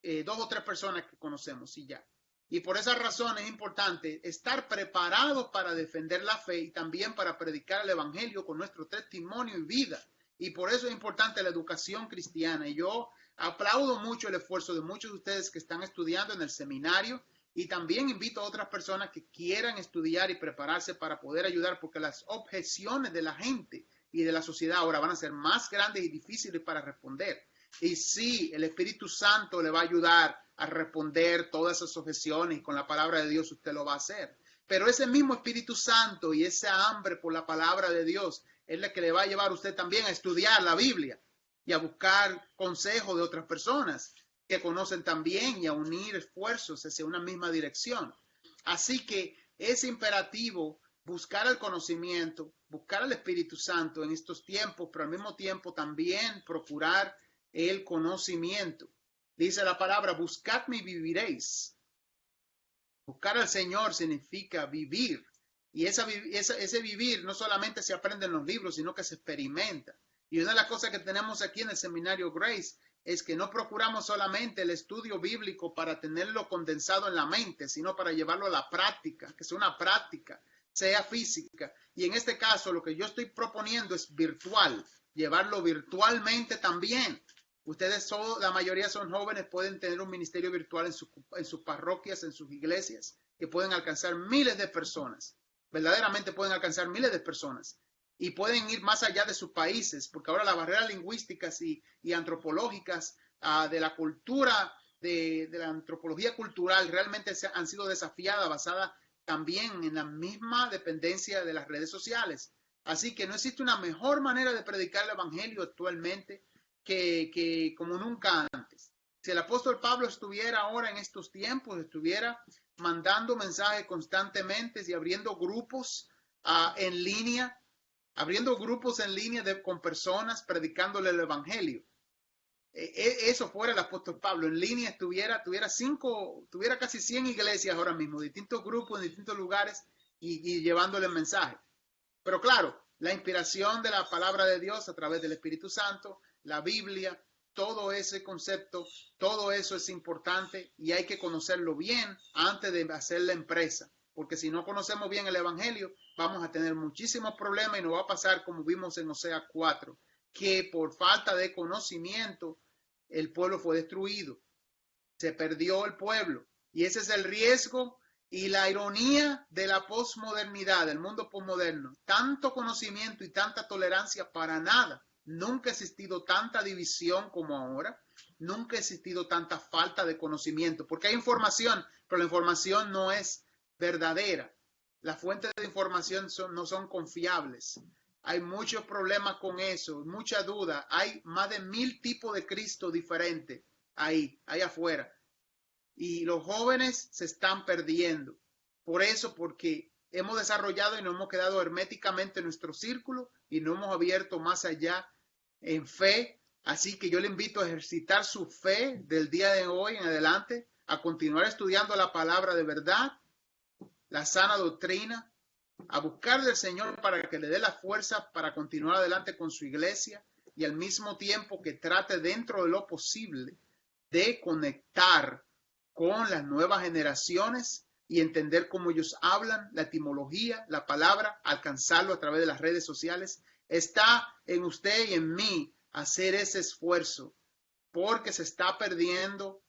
2 o 3 personas que conocemos y ya. Y por esa razón es importante estar preparados para defender la fe y también para predicar el Evangelio con nuestro testimonio y vida. Y por eso es importante la educación cristiana. Y yo aplaudo mucho el esfuerzo de muchos de ustedes que están estudiando en el seminario y también invito a otras personas que quieran estudiar y prepararse para poder ayudar, porque las objeciones de la gente y de la sociedad ahora van a ser más grandes y difíciles para responder. Y sí, el Espíritu Santo le va a ayudar a responder todas esas objeciones y con la palabra de Dios usted lo va a hacer. Pero ese mismo Espíritu Santo y esa hambre por la palabra de Dios es la que le va a llevar a usted también a estudiar la Biblia y a buscar consejo de otras personas que conocen también y a unir esfuerzos hacia una misma dirección. Así que es imperativo buscar el conocimiento, buscar el Espíritu Santo en estos tiempos, pero al mismo tiempo también procurar el conocimiento. Dice la palabra, buscadme y viviréis. Buscar al Señor significa vivir. Y ese vivir no solamente se aprende en los libros, sino que se experimenta. Y una de las cosas que tenemos aquí en el seminario Grace es que no procuramos solamente el estudio bíblico para tenerlo condensado en la mente, sino para llevarlo a la práctica, que sea una práctica, sea física. Y en este caso lo que yo estoy proponiendo es virtual, llevarlo virtualmente también. Ustedes, la mayoría son jóvenes, pueden tener un ministerio virtual en sus parroquias, en sus iglesias, que pueden alcanzar miles de personas. Verdaderamente pueden alcanzar miles de personas. y pueden ir más allá de sus países, porque ahora las barreras lingüísticas y antropológicas de la cultura, de la antropología cultural, realmente han sido desafiadas, basadas también en la misma dependencia de las redes sociales. Así que no existe una mejor manera de predicar el evangelio actualmente que como nunca antes. Si el apóstol Pablo estuviera ahora en estos tiempos, estuviera mandando mensajes constantemente y abriendo grupos en línea, con personas, predicándole el evangelio. Eso fuera el apóstol Pablo. En línea tuviera casi 100 iglesias ahora mismo, distintos grupos en distintos lugares y llevándole el mensaje. Pero claro, la inspiración de la palabra de Dios a través del Espíritu Santo, la Biblia, todo ese concepto, todo eso es importante y hay que conocerlo bien antes de hacer la empresa. Porque si no conocemos bien el evangelio, vamos a tener muchísimos problemas y nos va a pasar como vimos en Oseas 4, que por falta de conocimiento el pueblo fue destruido. Se perdió el pueblo. Y ese es el riesgo y la ironía de la posmodernidad, del mundo posmoderno. Tanto conocimiento y tanta tolerancia para nada. Nunca ha existido tanta división como ahora. Nunca ha existido tanta falta de conocimiento. Porque hay información, pero la información no es verdadera. Las fuentes de información no son confiables. Hay muchos problemas con eso, mucha duda. Hay más de 1000 tipos de Cristo diferentes ahí afuera. Y los jóvenes se están perdiendo. Por eso, porque hemos desarrollado y nos hemos quedado herméticamente en nuestro círculo y no hemos abierto más allá en fe. Así que yo le invito a ejercitar su fe del día de hoy en adelante, a continuar estudiando la palabra de verdad, la sana doctrina, a buscar del Señor para que le dé la fuerza para continuar adelante con su iglesia y al mismo tiempo que trate dentro de lo posible de conectar con las nuevas generaciones y entender cómo ellos hablan, la etimología, la palabra, alcanzarlo a través de las redes sociales. Está en usted y en mí hacer ese esfuerzo porque se está perdiendo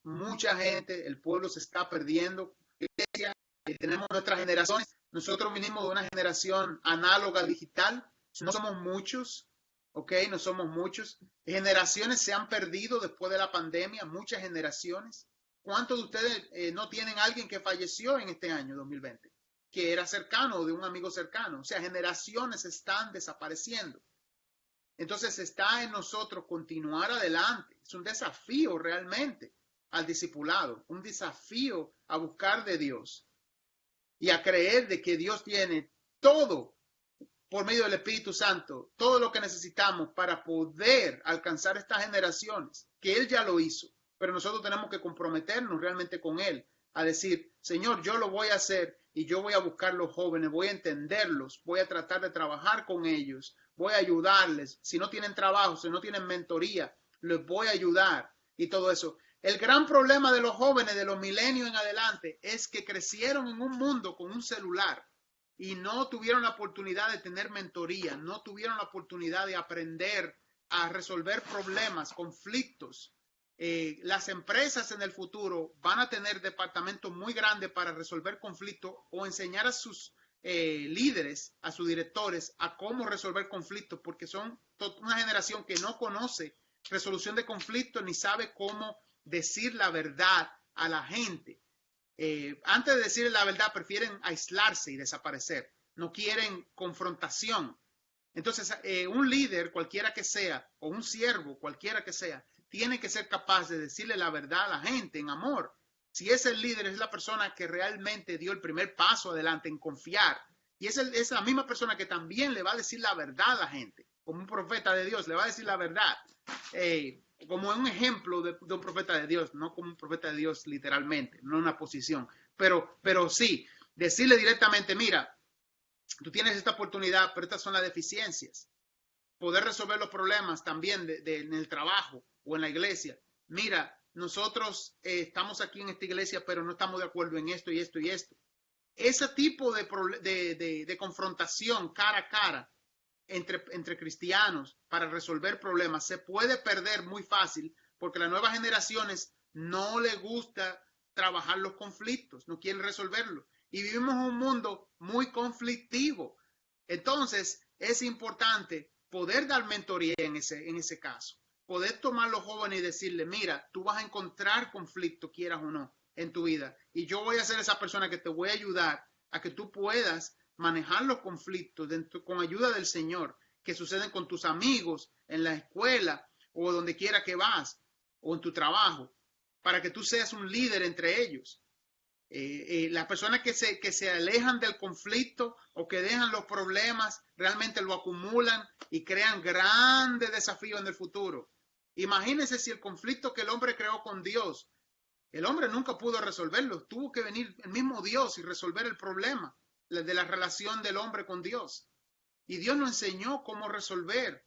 mucha gente, el pueblo se está perdiendo. Tenemos nuestras generaciones, nosotros vinimos de una generación análoga digital, no somos muchos, ¿ok? No somos muchos. Generaciones se han perdido después de la pandemia, muchas generaciones. ¿Cuántos de ustedes no tienen alguien que falleció en este año 2020? Que era cercano, de un amigo cercano. O sea, generaciones están desapareciendo. Entonces está en nosotros continuar adelante. Es un desafío realmente al discipulado, un desafío a buscar de Dios y a creer de que Dios tiene todo por medio del Espíritu Santo, todo lo que necesitamos para poder alcanzar estas generaciones, que Él ya lo hizo, pero nosotros tenemos que comprometernos realmente con Él, a decir, Señor, yo lo voy a hacer y yo voy a buscar los jóvenes, voy a entenderlos, voy a tratar de trabajar con ellos, voy a ayudarles, si no tienen trabajo, si no tienen mentoría, les voy a ayudar y todo eso. El gran problema de los jóvenes de los milenios en adelante es que crecieron en un mundo con un celular y no tuvieron la oportunidad de tener mentoría, no tuvieron la oportunidad de aprender a resolver problemas, conflictos. Las empresas en el futuro van a tener departamentos muy grandes para resolver conflictos o enseñar a sus líderes, a sus directores, a cómo resolver conflictos, porque son una generación que no conoce resolución de conflictos ni sabe cómo decir la verdad a la gente. Antes de decir la verdad, prefieren aislarse y desaparecer. No quieren confrontación. Entonces, un líder, cualquiera que sea, o un siervo, cualquiera que sea, tiene que ser capaz de decirle la verdad a la gente en amor. Si es el líder, es la persona que realmente dio el primer paso adelante en confiar. Y es la misma persona que también le va a decir la verdad a la gente. Como un profeta de Dios, le va a decir la verdad. Como un ejemplo de un profeta de Dios, no como un profeta de Dios literalmente, no una posición. Pero sí, decirle directamente, mira, tú tienes esta oportunidad, pero estas son las deficiencias. Poder resolver los problemas también en el trabajo o en la iglesia. Mira, nosotros estamos aquí en esta iglesia, pero no estamos de acuerdo en esto y esto y esto. Ese tipo de confrontación cara a cara entre cristianos para resolver problemas se puede perder muy fácil porque las nuevas generaciones no les gusta trabajar los conflictos, no quieren resolverlo. y vivimos en un mundo muy conflictivo. Entonces, es importante poder dar mentoría en ese caso. Poder tomar a los jóvenes y decirle, mira, tú vas a encontrar conflicto, quieras o no, en tu vida. Y yo voy a ser esa persona que te voy a ayudar a que tú puedas manejar los conflictos con ayuda del Señor que suceden con tus amigos, en la escuela o donde quiera que vas, o en tu trabajo, para que tú seas un líder entre ellos. Las personas que se alejan del conflicto o que dejan los problemas realmente lo acumulan y crean grandes desafíos en el futuro. Imagínense si el conflicto que el hombre creó con Dios, el hombre nunca pudo resolverlo, tuvo que venir el mismo Dios y resolver el problema de la relación del hombre con Dios. Y Dios nos enseñó cómo resolver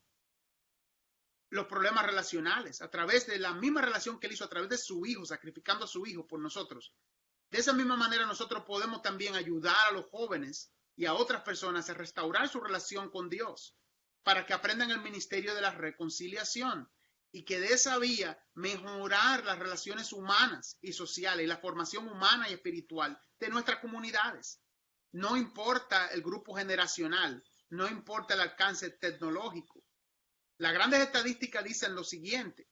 los problemas relacionales a través de la misma relación que él hizo a través de su hijo, sacrificando a su hijo por nosotros. De esa misma manera nosotros podemos también ayudar a los jóvenes y a otras personas a restaurar su relación con Dios para que aprendan el ministerio de la reconciliación y que de esa vía mejorar las relaciones humanas y sociales y la formación humana y espiritual de nuestras comunidades. No importa el grupo generacional, no importa el alcance tecnológico. Las grandes estadísticas dicen lo siguiente,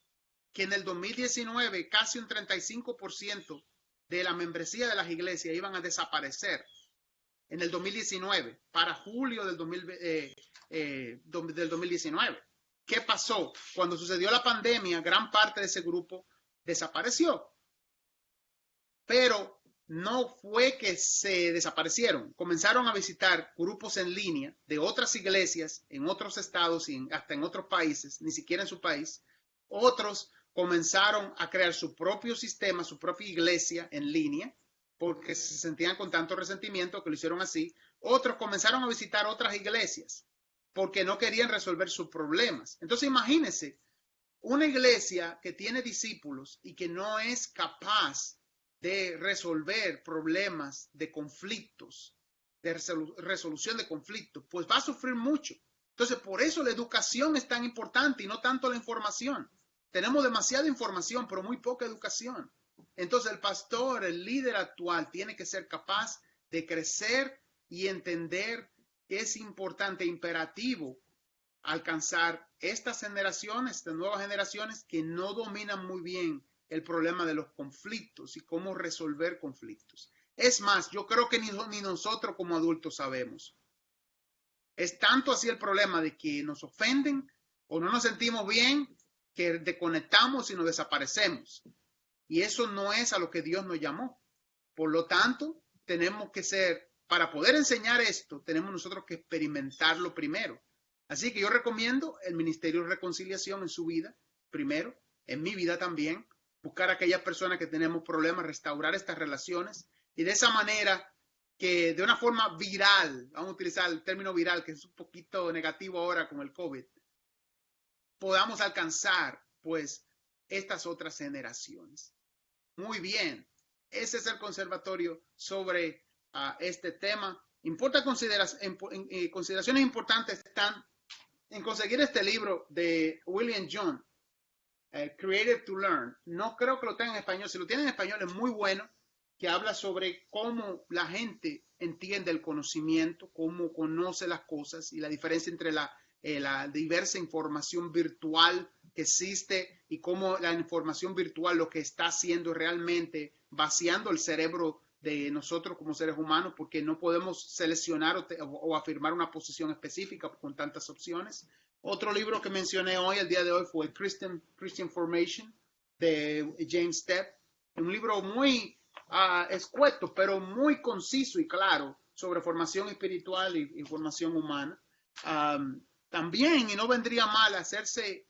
que en el 2019 casi un 35% de la membresía de las iglesias iban a desaparecer en el 2019, para julio del 2019. ¿Qué pasó? Cuando sucedió la pandemia, gran parte de ese grupo desapareció. Pero no fue que se desaparecieron. Comenzaron a visitar grupos en línea de otras iglesias en otros estados y hasta en otros países, ni siquiera en su país. Otros comenzaron a crear su propio sistema, su propia iglesia en línea, porque se sentían con tanto resentimiento que lo hicieron así. Otros comenzaron a visitar otras iglesias porque no querían resolver sus problemas. Entonces imagínense una iglesia que tiene discípulos y que no es capaz de resolver problemas de conflictos, de resolución de conflictos, pues va a sufrir mucho. Entonces, por eso la educación es tan importante y no tanto la información. Tenemos demasiada información, pero muy poca educación. Entonces, el pastor, el líder actual, tiene que ser capaz de crecer y entender que es importante, imperativo, alcanzar estas generaciones, estas nuevas generaciones que no dominan muy bien el problema de los conflictos y cómo resolver conflictos. Es más, yo creo que ni nosotros como adultos sabemos. Es tanto así el problema de que nos ofenden o no nos sentimos bien que desconectamos y nos desaparecemos. Y eso no es a lo que Dios nos llamó. Por lo tanto, tenemos que ser, para poder enseñar esto, tenemos nosotros que experimentarlo primero. Así que yo recomiendo el Ministerio de Reconciliación en su vida, primero, en mi vida también, buscar a aquellas personas que tenemos problemas, restaurar estas relaciones y de esa manera que de una forma viral, vamos a utilizar el término viral que es un poquito negativo ahora con el COVID, podamos alcanzar pues estas otras generaciones. Muy bien, ese es el conservatorio sobre este tema. Consideraciones importantes están en conseguir este libro de William John, Creative to Learn. No creo que lo tengan en español. Si lo tienen en español es muy bueno, que habla sobre cómo la gente entiende el conocimiento, cómo conoce las cosas y la diferencia entre la diversa información virtual que existe y cómo la información virtual lo que está haciendo realmente vaciando el cerebro de nosotros como seres humanos, porque no podemos seleccionar o afirmar una posición específica con tantas opciones. Otro libro que mencioné hoy, el día de hoy, fue Christian Formation de James Stepp. Un libro muy escueto, pero muy conciso y claro sobre formación espiritual y formación humana. También, y no vendría mal hacerse,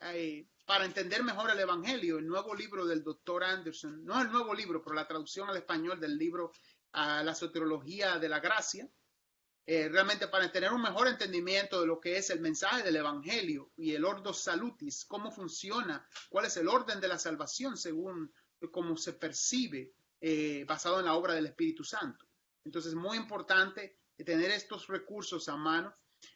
para entender mejor el Evangelio, el nuevo libro del Dr. Anderson, no el nuevo libro, pero la traducción al español del libro La Soteriología de la Gracia, realmente para tener un mejor entendimiento de lo que es el mensaje del Evangelio y el Ordo Salutis, cómo funciona, cuál es el orden de la salvación según cómo se percibe, basado en la obra del Espíritu Santo. Entonces es muy importante tener estos recursos a mano.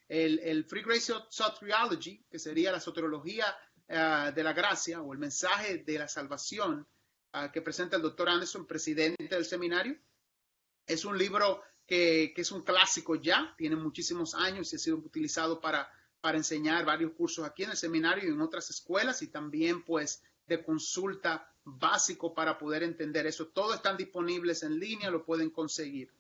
El Free Grace Soteriology, que sería la soteriología de la gracia o el mensaje de la salvación que presenta el Dr. Anderson, presidente del seminario, es un libro que es un clásico ya, tiene muchísimos años y ha sido utilizado para enseñar varios cursos aquí en el seminario y en otras escuelas, y también pues de consulta básico para poder entender eso. Todos están disponibles en línea, lo pueden conseguir.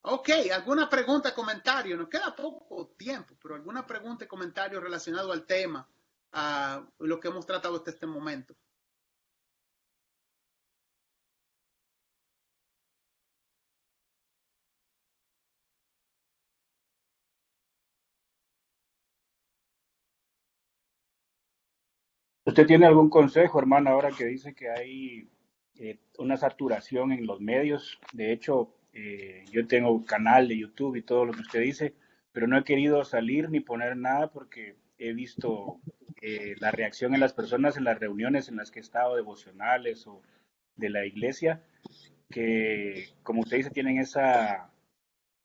Ok, ¿alguna pregunta, comentario? Nos queda poco tiempo, pero alguna pregunta y comentario relacionado al tema, a lo que hemos tratado hasta este momento. ¿Usted tiene algún consejo, hermano, ahora que dice que hay una saturación en los medios? De hecho, yo tengo un canal de YouTube y todo lo que usted dice, pero no he querido salir ni poner nada porque he visto la reacción en las personas en las reuniones en las que he estado devocionales o de la iglesia, que como usted dice, tienen esa,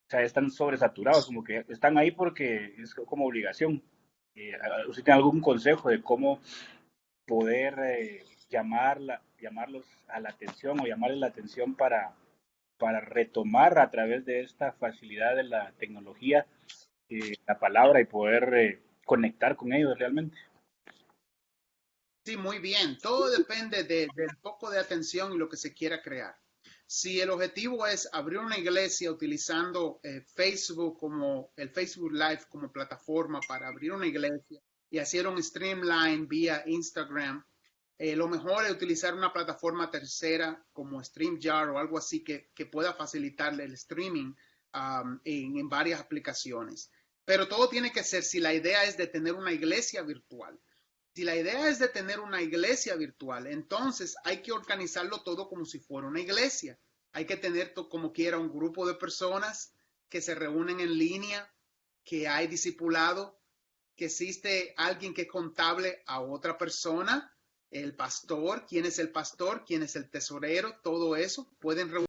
o sea, están sobresaturados, como que están ahí porque es como obligación. ¿Usted tiene algún consejo de cómo poder llamarlos a la atención o llamarles la atención para retomar a través de esta facilidad de la tecnología la palabra y poder conectar con ellos realmente? Sí, muy bien. Todo depende del foco de atención y lo que se quiera crear. Si el objetivo es abrir una iglesia utilizando Facebook como el Facebook Live como plataforma para abrir una iglesia y hacer un streamline vía Instagram, lo mejor es utilizar una plataforma tercera como StreamYard o algo así que pueda facilitarle el streaming en varias aplicaciones. Pero todo tiene que ser si la idea es de tener una iglesia virtual. Si la idea es de tener una iglesia virtual, entonces hay que organizarlo todo como si fuera una iglesia. Hay que tener como quiera un grupo de personas que se reúnen en línea, que hay discipulado, que existe alguien que es contable a otra persona, el pastor, quién es el pastor, quién es el tesorero, todo eso. Pueden reunirse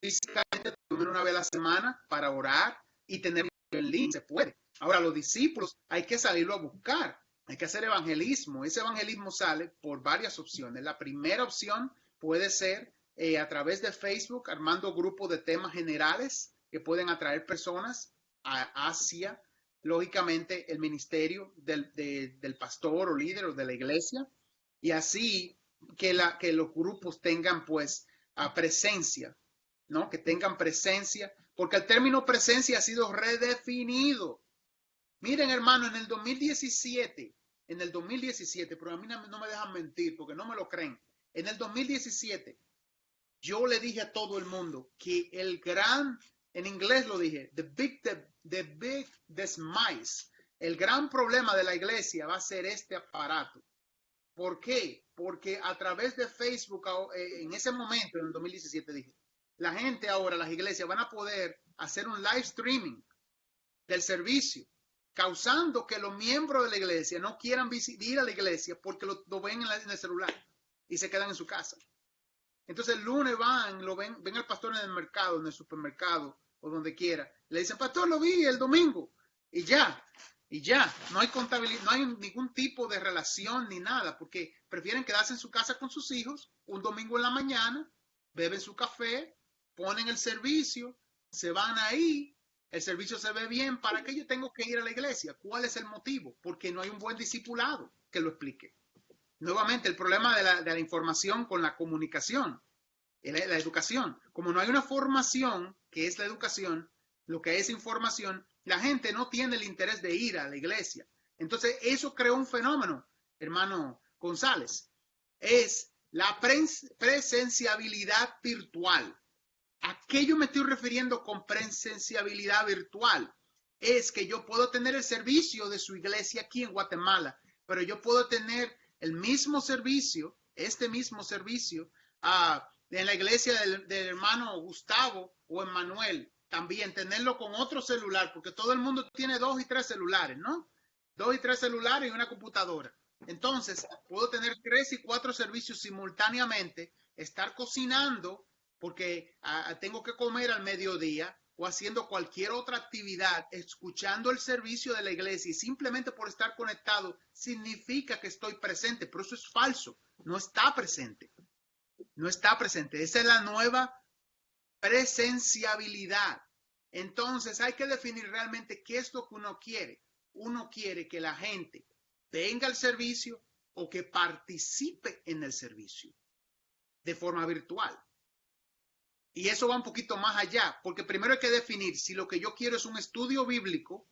físicamente una vez a la semana para orar y tener en línea, se puede. Ahora, los discípulos hay que salirlo a buscar, hay que hacer evangelismo. Ese evangelismo sale por varias opciones. La primera opción puede ser a través de Facebook, armando grupos de temas generales que pueden atraer personas hacia, lógicamente, el ministerio del pastor o líder o de la iglesia, y así que los grupos tengan pues presencia, ¿no? Que tengan presencia, porque el término presencia ha sido redefinido. Miren, hermano, en el 2017, pero a mí no me dejan mentir porque no me lo creen. En el 2017, yo le dije a todo el mundo que en inglés lo dije, the big demise, el gran problema de la iglesia va a ser este aparato. ¿Por qué? Porque a través de Facebook, en ese momento, en el 2017, dije, la gente ahora, las iglesias van a poder hacer un live streaming del servicio, causando que los miembros de la iglesia no quieran ir a la iglesia porque lo ven en el celular y se quedan en su casa. Entonces el lunes ven al pastor en el mercado, en el supermercado o donde quiera. Le dicen, pastor, lo vi el domingo. Y ya, no hay contabilidad, no hay ningún tipo de relación ni nada, porque prefieren quedarse en su casa con sus hijos un domingo en la mañana, beben su café, ponen el servicio, se van ahí, el servicio se ve bien. ¿Para qué yo tengo que ir a la iglesia? ¿Cuál es el motivo? Porque no hay un buen discipulado que lo explique. Nuevamente, el problema de la información con la comunicación, la educación. Como no hay una formación, que es la educación, lo que es información, la gente no tiene el interés de ir a la iglesia. Entonces, eso creó un fenómeno, hermano González. Es la presenciabilidad virtual. ¿A qué yo me estoy refiriendo con presenciabilidad virtual? Es que yo puedo tener el servicio de su iglesia aquí en Guatemala, pero yo puedo tener el mismo servicio, este mismo servicio, en la iglesia del hermano Gustavo o Emmanuel. También tenerlo con otro celular, porque todo el mundo tiene 2 y 3 celulares, ¿no? 2 y 3 celulares y una computadora. Entonces, puedo tener 3 y 4 servicios simultáneamente, estar cocinando porque tengo que comer al mediodía o haciendo cualquier otra actividad, escuchando el servicio de la iglesia, y simplemente por estar conectado significa que estoy presente, pero eso es falso, no está presente. No está presente. Esa es la nueva presenciabilidad. Entonces hay que definir realmente qué es lo que uno quiere. Uno quiere que la gente venga al servicio o que participe en el servicio de forma virtual. Y eso va un poquito más allá, porque primero hay que definir si lo que yo quiero es un estudio bíblico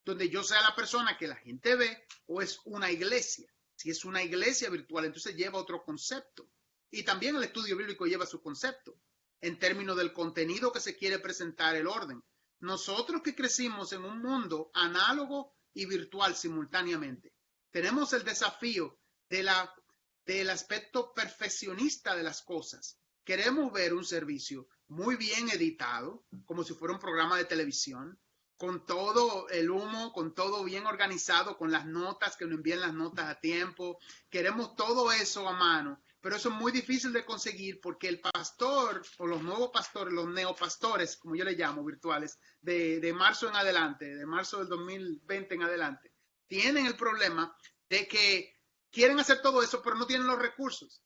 donde yo sea la persona que la gente ve o es una iglesia. Si es una iglesia virtual, entonces lleva otro concepto. Y también el estudio bíblico lleva su concepto en términos del contenido que se quiere presentar, el orden. Nosotros que crecimos en un mundo análogo y virtual simultáneamente, tenemos el desafío del aspecto perfeccionista de las cosas. Queremos ver un servicio muy bien editado, como si fuera un programa de televisión, con todo el humo, con todo bien organizado, con las notas, que nos envíen las notas a tiempo. Queremos todo eso a mano, pero eso es muy difícil de conseguir porque el pastor o los nuevos pastores, los neopastores, como yo le llamo, virtuales, de marzo en adelante, de marzo del 2020 en adelante, tienen el problema de que quieren hacer todo eso, pero no tienen los recursos.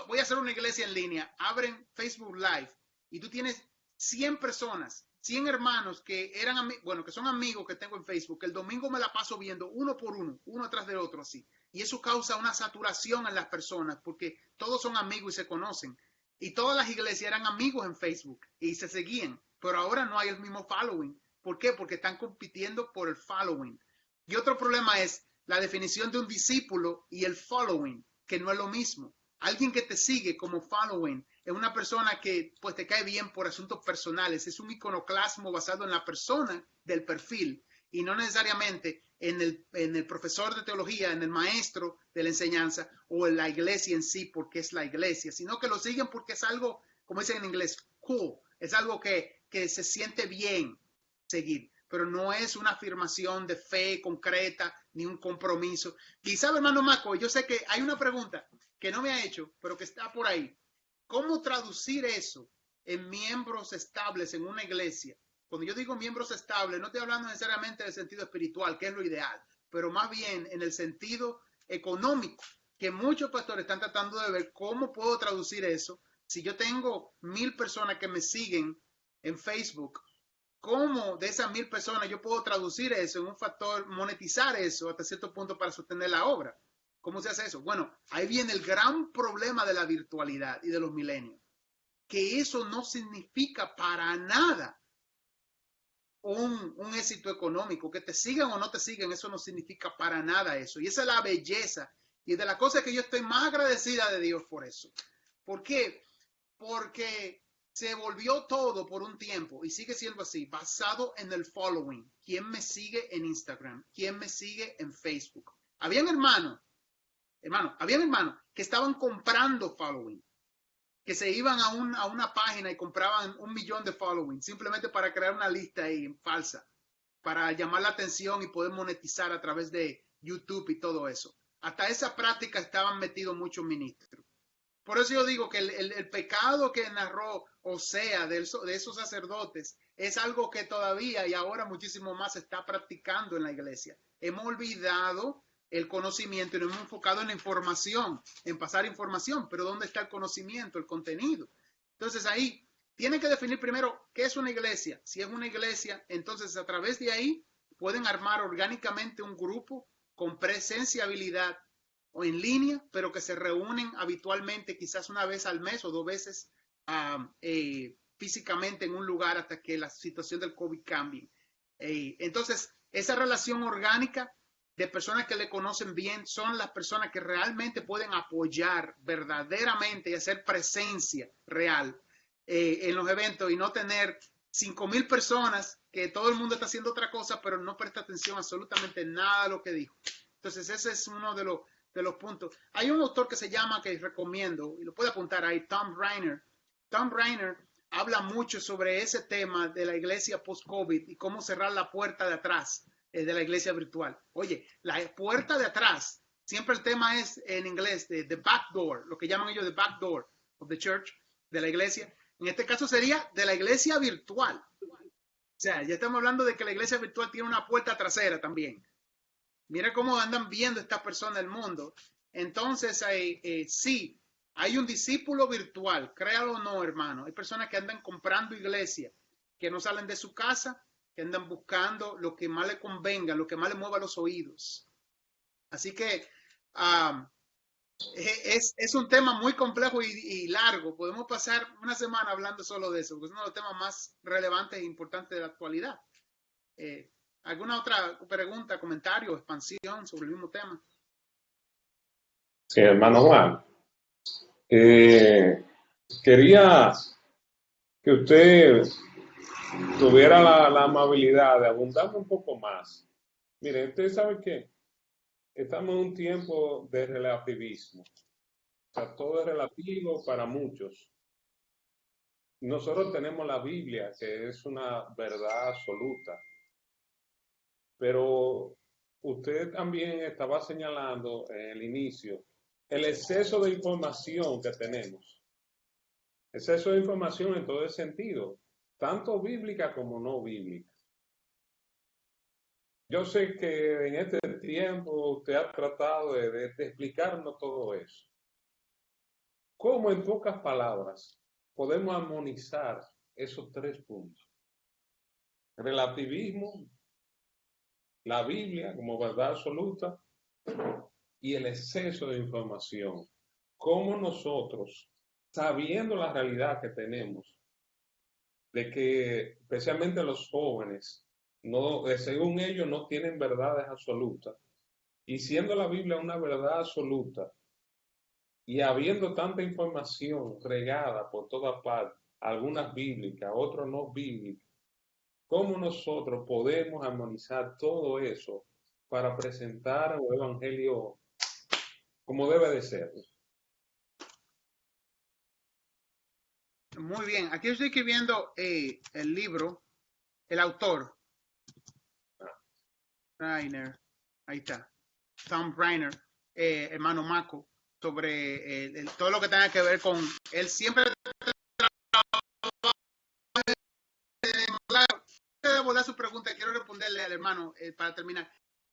Voy a hacer una iglesia en línea, abren Facebook Live y tú tienes 100 personas, 100 hermanos que eran, bueno, que son amigos que tengo en Facebook, que el domingo me la paso viendo uno por uno, uno atrás del otro así. Y eso causa una saturación en las personas porque todos son amigos y se conocen. Y todas las iglesias eran amigos en Facebook y se seguían, pero ahora no hay el mismo following. ¿Por qué? Porque están compitiendo por el following. Y otro problema es la definición de un discípulo y el following, que no es lo mismo. Alguien que te sigue como following es una persona que pues te cae bien por asuntos personales, es un iconoclasmo basado en la persona del perfil y no necesariamente en el profesor de teología, en el maestro de la enseñanza o en la iglesia en sí porque es la iglesia, sino que lo siguen porque es algo, como dicen en inglés, cool, es algo que se siente bien seguir, pero no es una afirmación de fe concreta ni un compromiso. Y sabe, hermano Marco, yo sé que hay una pregunta que no me ha hecho, pero que está por ahí. ¿Cómo traducir eso en miembros estables en una iglesia? Cuando yo digo miembros estables, no estoy hablando necesariamente del sentido espiritual, que es lo ideal, pero más bien en el sentido económico, que muchos pastores están tratando de ver cómo puedo traducir eso. Si yo tengo 1000 personas que me siguen en Facebook, ¿cómo de esas 1000 personas yo puedo traducir eso en un factor, monetizar eso hasta cierto punto para sostener la obra? ¿Cómo se hace eso? Bueno, ahí viene el gran problema de la virtualidad y de los milenios, que eso no significa para nada un éxito económico, que te sigan o no te sigan, eso no significa para nada eso. Y esa es la belleza y de las cosas que yo estoy más agradecida de Dios por eso. ¿Por qué? Porque se volvió todo por un tiempo y sigue siendo así, basado en el following. ¿Quién me sigue en Instagram? ¿Quién me sigue en Facebook? Habían hermanos que estaban comprando following, que se iban a una página y compraban 1 millón de following, simplemente para crear una lista ahí falsa, para llamar la atención y poder monetizar a través de YouTube y todo eso. Hasta esa práctica estaban metidos muchos ministros. Por eso yo digo que el pecado que narró Osea de esos sacerdotes es algo que todavía y ahora muchísimo más se está practicando en la iglesia. Hemos olvidado el conocimiento y nos hemos enfocado en la información, en pasar información, pero ¿dónde está el conocimiento, el contenido? Entonces ahí tienen que definir primero qué es una iglesia. Si es una iglesia, entonces a través de ahí pueden armar orgánicamente un grupo con presenciabilidad o en línea, pero que se reúnen habitualmente quizás una vez al mes o 2 veces físicamente en un lugar hasta que la situación del COVID cambie. Entonces, esa relación orgánica de personas que le conocen bien son las personas que realmente pueden apoyar verdaderamente y hacer presencia real en los eventos y no tener 5,000 personas que todo el mundo está haciendo otra cosa, pero no presta atención absolutamente nada a lo que dijo. Entonces, ese es uno de los puntos. Hay un autor que se llama, que recomiendo, y lo puede apuntar ahí, Tom Rainer. Tom Rainer habla mucho sobre ese tema de la iglesia post-COVID y cómo cerrar la puerta de atrás de la iglesia virtual. Oye, la puerta de atrás, siempre el tema es en inglés, de the back door, lo que llaman ellos the back door of the church, de la iglesia. En este caso sería de la iglesia virtual. O sea, ya estamos hablando de que la iglesia virtual tiene una puerta trasera también. Mira cómo andan viendo estas personas el mundo. Entonces, sí, Hay un discípulo virtual, créalo o no, hermano. Hay personas que andan comprando iglesia, que no salen de su casa, que andan buscando lo que más le convenga, lo que más le mueva los oídos. Así que es un tema muy complejo y largo. Podemos pasar una semana hablando solo de eso, porque es uno de los temas más relevantes e importantes de la actualidad. ¿Alguna otra pregunta, comentario, expansión sobre el mismo tema? Sí, hermano Juan, quería que usted tuviera la amabilidad de abundarme un poco más. Mire, usted sabe que estamos en un tiempo de relativismo. O sea, todo es relativo para muchos. Nosotros tenemos la Biblia, que es una verdad absoluta. Pero usted también estaba señalando en el inicio el exceso de información que tenemos. Exceso de información en todo el sentido, tanto bíblica como no bíblica. Yo sé que en este tiempo usted ha tratado de explicarnos todo eso. ¿Cómo en pocas palabras podemos armonizar esos 3 puntos? Relativismo, la Biblia como verdad absoluta y el exceso de información. ¿Cómo nosotros, sabiendo la realidad que tenemos, de que especialmente los jóvenes, no, según ellos, no tienen verdades absolutas, y siendo la Biblia una verdad absoluta, y habiendo tanta información regada por toda parte, algunas bíblicas, otras no bíblicas, ¿cómo nosotros podemos armonizar todo eso para presentar un evangelio como debe de ser? Muy bien, aquí estoy escribiendo el libro, el autor, Reiner, ahí está, Tom Reiner, hermano Mako, sobre todo lo que tenga que ver con, él siempre de abordar su pregunta, quiero responderle al hermano para terminar.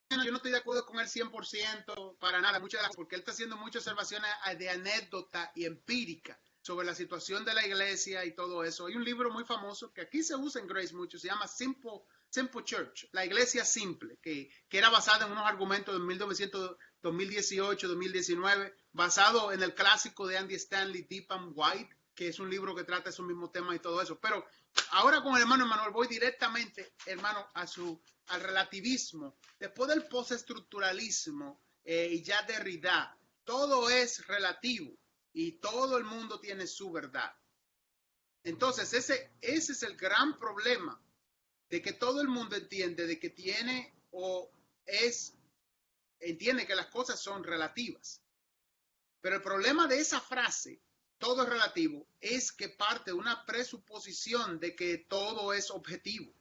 Yo no estoy de acuerdo con él 100% para nada, porque él está haciendo muchas observaciones de anécdota y empírica sobre la situación de la iglesia y todo eso. Hay un libro muy famoso que aquí se usa en Grace mucho, se llama Simple Church, la iglesia simple, que era basada en unos argumentos de 1900, 2018, 2019, basado en el clásico de Andy Stanley, Deep and Wide, que es un libro que trata esos mismos temas y todo eso. Pero ahora con el hermano Emanuel voy directamente, hermano, al relativismo. Después del postestructuralismo y ya Derrida, todo es relativo y todo el mundo tiene su verdad. Entonces, ese es el gran problema, de que todo el mundo entiende de que tiene o entiende que las cosas son relativas. Pero el problema de esa frase, todo es relativo, es que parte de una presuposición de que todo es objetivo.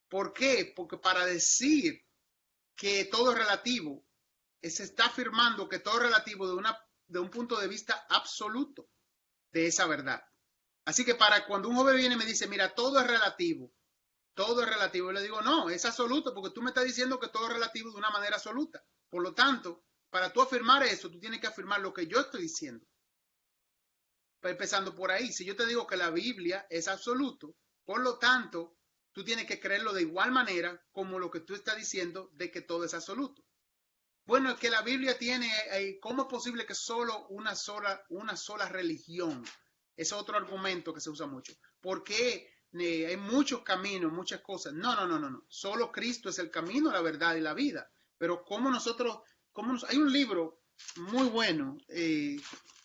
¿Por qué? Porque para decir que todo es relativo, se está afirmando que todo es relativo de un punto de vista absoluto de esa verdad. Así que para cuando un joven viene y me dice, mira, todo es relativo, yo le digo, no, es absoluto, porque tú me estás diciendo que todo es relativo de una manera absoluta. Por lo tanto, para tú afirmar eso, tú tienes que afirmar lo que yo estoy diciendo. Empezando por ahí, si yo te digo que la Biblia es absoluto, por lo tanto, tú tienes que creerlo de igual manera como lo que tú estás diciendo de que todo es absoluto. Bueno, es que la Biblia tiene, ¿cómo es posible que solo una sola religión? Es otro argumento que se usa mucho. Porque hay muchos caminos, muchas cosas. No. Solo Cristo es el camino, la verdad y la vida. Pero hay un libro muy bueno.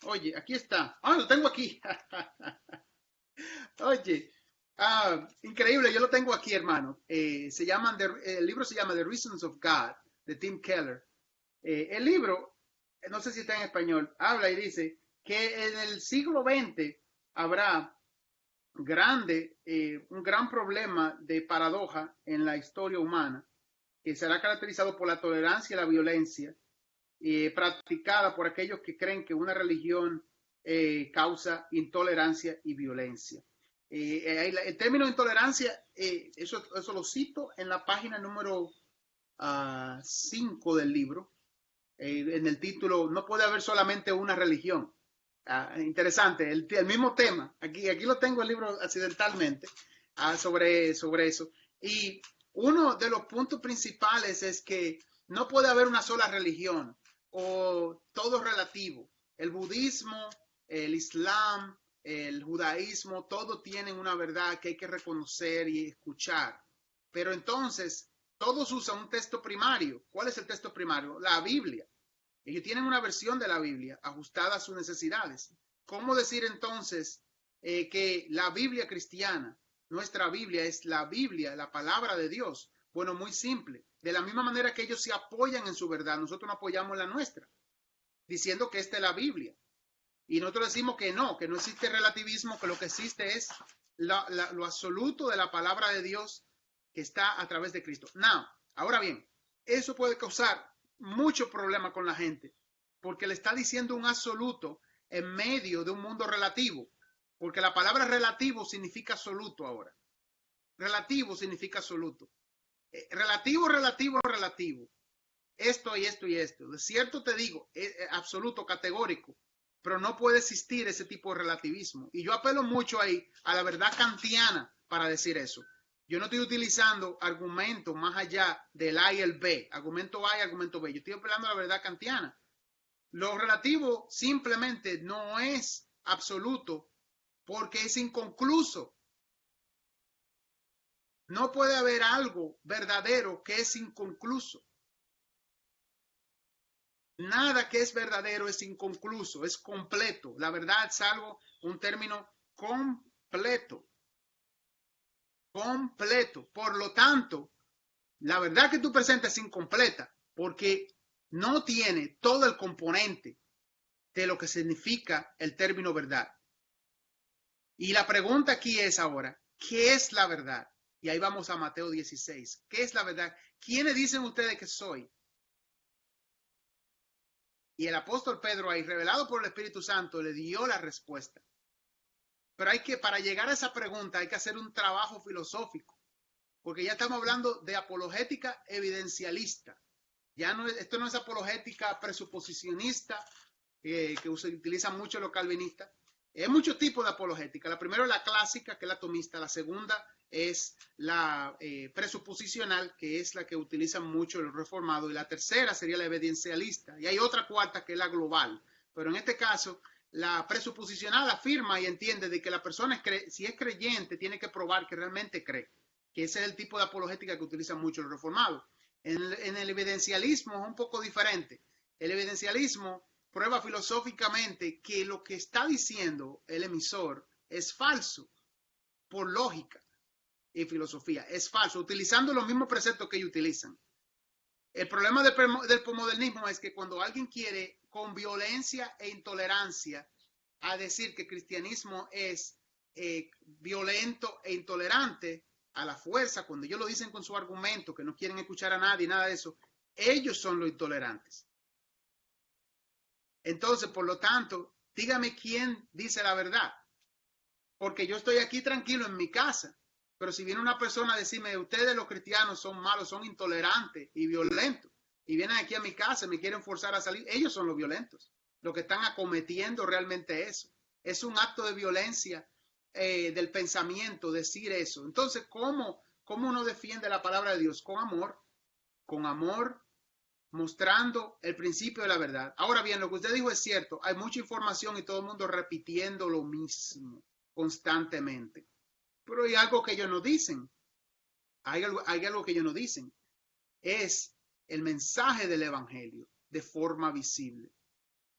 Oye, aquí está. Lo tengo aquí. Oye, increíble, yo lo tengo aquí, hermano. El libro se llama The Reasons of God, de Tim Keller. El libro, no sé si está en español, habla y dice que en el siglo XX habrá un gran problema de paradoja en la historia humana, que será caracterizado por la tolerancia y la violencia, practicada por aquellos que creen que una religión causa intolerancia y violencia. El término intolerancia, eso lo cito en la página número 5 del libro, en el título, no puede haber solamente una religión. Interesante, el mismo tema. Aquí lo tengo el libro accidentalmente sobre eso. Y uno de los puntos principales es que no puede haber una sola religión o todo relativo. El budismo, el islam, el judaísmo, todo tienen una verdad que hay que reconocer y escuchar. Pero entonces, todos usan un texto primario. ¿Cuál es el texto primario? La Biblia. Ellos tienen una versión de la Biblia ajustada a sus necesidades. ¿Cómo decir entonces que la Biblia cristiana, nuestra Biblia, es la Biblia, la palabra de Dios? Bueno, muy simple. De la misma manera que ellos se apoyan en su verdad, nosotros no apoyamos la nuestra, diciendo que esta es la Biblia. Y nosotros decimos que no existe relativismo, que lo que existe es lo absoluto de la palabra de Dios que está a través de Cristo. Ahora bien, eso puede causar mucho problema con la gente, porque le está diciendo un absoluto en medio de un mundo relativo, porque la palabra relativo significa absoluto ahora. Relativo significa absoluto. Relativo. Esto y esto y esto. De cierto te digo, absoluto, categórico, pero no puede existir ese tipo de relativismo. Y yo apelo mucho ahí a la verdad kantiana para decir eso. Yo no estoy utilizando argumentos más allá del A y el B, argumento A y argumento B. Yo estoy apelando a la verdad kantiana. Lo relativo simplemente no es absoluto porque es inconcluso. No puede haber algo verdadero que es inconcluso. Nada que es verdadero es inconcluso, es completo. La verdad es algo, un término completo. Completo. Por lo tanto, la verdad que tú presentas es incompleta porque no tiene todo el componente de lo que significa el término verdad. Y la pregunta aquí es ahora, ¿qué es la verdad? Y ahí vamos a Mateo 16. ¿Qué es la verdad? ¿Quiénes dicen ustedes que soy? Y el apóstol Pedro ahí, revelado por el Espíritu Santo, le dio la respuesta. Pero para llegar a esa pregunta, hay que hacer un trabajo filosófico, porque ya estamos hablando de apologética evidencialista. Esto no es apologética presuposicionista, que se utiliza mucho los calvinistas. Hay muchos tipos de apologética. La primera es la clásica, que es la tomista. La segunda es la presuposicional, que es la que utilizan mucho los reformados. Y la tercera sería la evidencialista. Y hay otra cuarta que es la global. Pero en este caso, la presuposicional afirma y entiende de que la persona, si es creyente, tiene que probar que realmente cree. Que ese es el tipo de apologética que utilizan mucho los reformados. En el evidencialismo es un poco diferente. El evidencialismo prueba filosóficamente que lo que está diciendo el emisor es falso, por lógica y filosofía. Es falso, utilizando los mismos preceptos que ellos utilizan. El problema del posmodernismo es que cuando alguien quiere con violencia e intolerancia a decir que el cristianismo es violento e intolerante a la fuerza, cuando ellos lo dicen con su argumento, que no quieren escuchar a nadie, nada de eso, ellos son los intolerantes. Entonces, por lo tanto, dígame quién dice la verdad. Porque yo estoy aquí tranquilo en mi casa. Pero si viene una persona a decirme, ustedes los cristianos son malos, son intolerantes y violentos, y vienen aquí a mi casa y me quieren forzar a salir, ellos son los violentos. Los que están acometiendo realmente eso. Es un acto de violencia del pensamiento decir eso. Entonces, ¿cómo uno defiende la palabra de Dios? Con amor, mostrando el principio de la verdad. Ahora bien, lo que usted dijo es cierto. Hay mucha información y todo el mundo repitiendo lo mismo constantemente. Pero hay algo que ellos no dicen. Hay algo que ellos no dicen. Es el mensaje del evangelio de forma visible.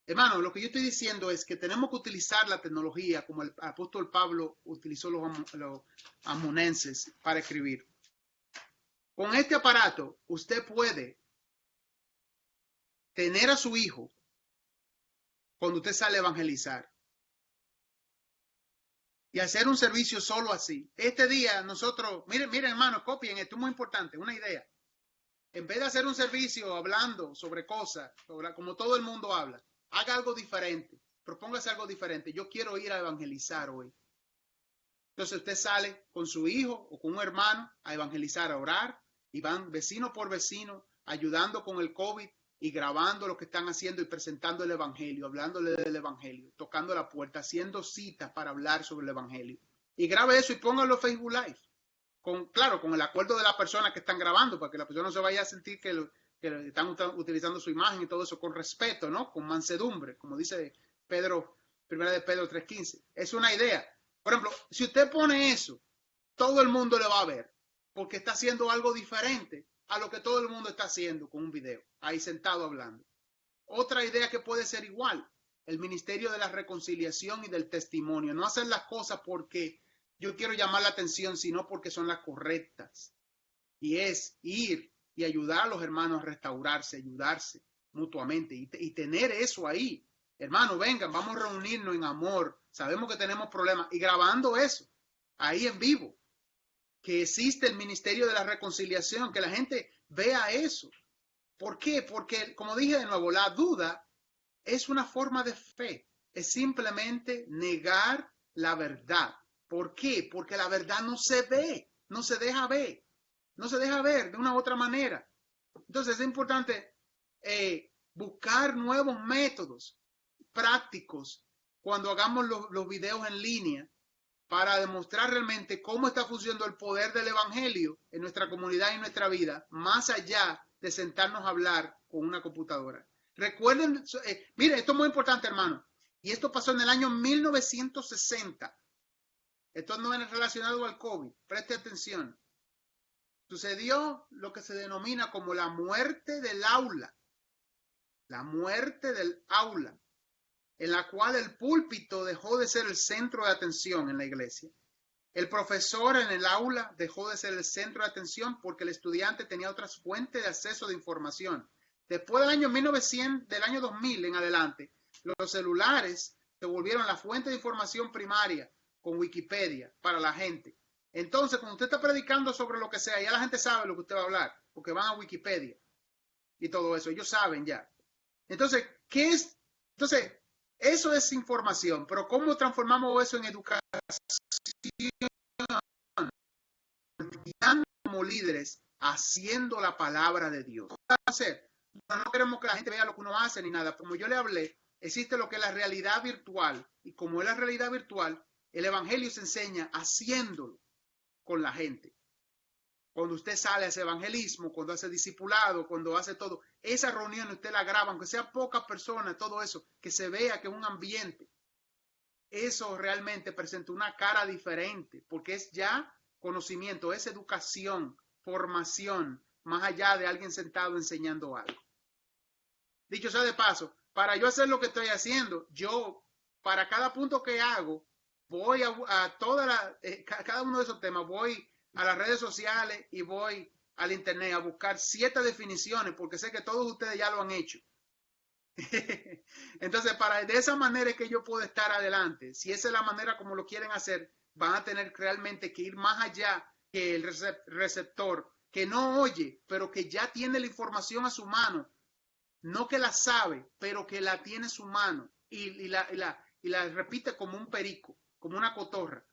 Hermano, lo que yo estoy diciendo es que tenemos que utilizar la tecnología como el apóstol Pablo utilizó los amonenses para escribir. Con este aparato, usted puede tener a su hijo cuando usted sale a evangelizar y hacer un servicio solo así. Este día nosotros, miren hermano, copien, esto es muy importante, una idea. En vez de hacer un servicio hablando sobre cosas, como todo el mundo habla, haga algo diferente, propóngase algo diferente. Yo quiero ir a evangelizar hoy. Entonces usted sale con su hijo o con un hermano a evangelizar, a orar, y van vecino por vecino, ayudando con el COVID, y grabando lo que están haciendo y presentando el evangelio, hablándole del evangelio, tocando la puerta, haciendo citas para hablar sobre el evangelio. Y grabe eso y póngalo en Facebook Live. Claro, con el acuerdo de la persona que están grabando, para que la persona no se vaya a sentir que están utilizando su imagen y todo eso con respeto, ¿no? Con mansedumbre, como dice Pedro, primera de Pedro 3:15. Es una idea. Por ejemplo, si usted pone eso, todo el mundo le va a ver, porque está haciendo algo diferente a lo que todo el mundo está haciendo con un video, ahí sentado hablando. Otra idea que puede ser igual, el ministerio de la reconciliación y del testimonio. No hacer las cosas porque yo quiero llamar la atención, sino porque son las correctas. Y es ir y ayudar a los hermanos a restaurarse, ayudarse mutuamente y tener eso ahí. Hermanos, vengan, vamos a reunirnos en amor. Sabemos que tenemos problemas y grabando eso ahí en vivo. Que existe el ministerio de la reconciliación, que la gente vea eso. ¿Por qué? Porque, como dije de nuevo, la duda es una forma de fe. Es simplemente negar la verdad. ¿Por qué? Porque la verdad no se ve, no se deja ver. No se deja ver de una u otra manera. Entonces es importante buscar nuevos métodos prácticos cuando hagamos los videos en línea para demostrar realmente cómo está funcionando el poder del evangelio en nuestra comunidad y en nuestra vida, más allá de sentarnos a hablar con una computadora. Recuerden, miren, esto es muy importante, hermano, y esto pasó en el año 1960. Esto no es relacionado al COVID, preste atención. Sucedió lo que se denomina como la muerte del aula. La muerte del aula, en la cual el púlpito dejó de ser el centro de atención en la iglesia. El profesor en el aula dejó de ser el centro de atención porque el estudiante tenía otras fuentes de acceso de información. Después del año 1900, del año 2000 en adelante, los celulares se volvieron la fuente de información primaria con Wikipedia para la gente. Entonces, cuando usted está predicando sobre lo que sea, ya la gente sabe lo que usted va a hablar, porque van a Wikipedia y todo eso. Ellos saben ya. Entonces, ¿qué es? Entonces, eso es información, pero ¿cómo transformamos eso en educación? Como líderes, haciendo la palabra de Dios. Hacer. No queremos que la gente vea lo que uno hace ni nada. Como yo le hablé, existe lo que es la realidad virtual. Y como es la realidad virtual, el evangelio se enseña haciéndolo con la gente. Cuando usted sale a ese evangelismo, cuando hace discipulado, cuando hace todo, esa reunión usted la graba, aunque sea pocas personas, todo eso, que se vea que es un ambiente. Eso realmente presenta una cara diferente, porque es ya conocimiento, es educación, formación, más allá de alguien sentado enseñando algo. Dicho sea de paso, para yo hacer lo que estoy haciendo, yo, para cada punto que hago, voy a cada uno de esos temas, voy a las redes sociales y voy al internet a buscar 7 definiciones, porque sé que todos ustedes ya lo han hecho. Entonces, de esa manera es que yo puedo estar adelante. Si esa es la manera como lo quieren hacer, van a tener realmente que ir más allá que el receptor, que no oye, pero que ya tiene la información a su mano. No que la sabe, pero que la tiene en su mano y la repite como un perico, como una cotorra.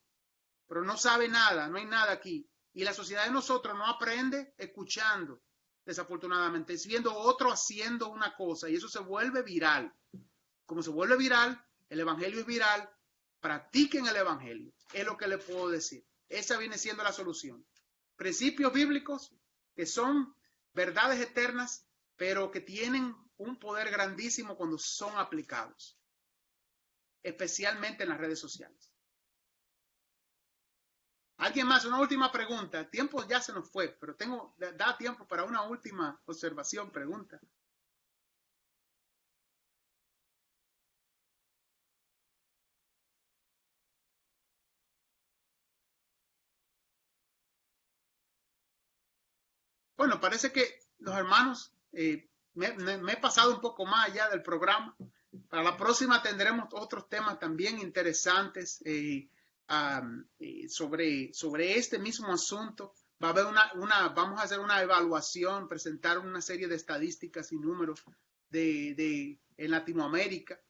Pero no sabe nada, no hay nada aquí. Y la sociedad de nosotros no aprende escuchando, desafortunadamente. Es viendo otro haciendo una cosa y eso se vuelve viral. Como se vuelve viral, el evangelio es viral, practiquen el evangelio. Es lo que le puedo decir. Esa viene siendo la solución. Principios bíblicos que son verdades eternas, pero que tienen un poder grandísimo cuando son aplicados, especialmente en las redes sociales. ¿Alguien más? Una última pregunta. El tiempo ya se nos fue, pero da tiempo para una última observación, pregunta. Bueno, parece que los hermanos, me he pasado un poco más allá del programa. Para la próxima tendremos otros temas también interesantes sobre este mismo asunto. Va a haber vamos a hacer una evaluación, presentar una serie de estadísticas y números en Latinoamérica.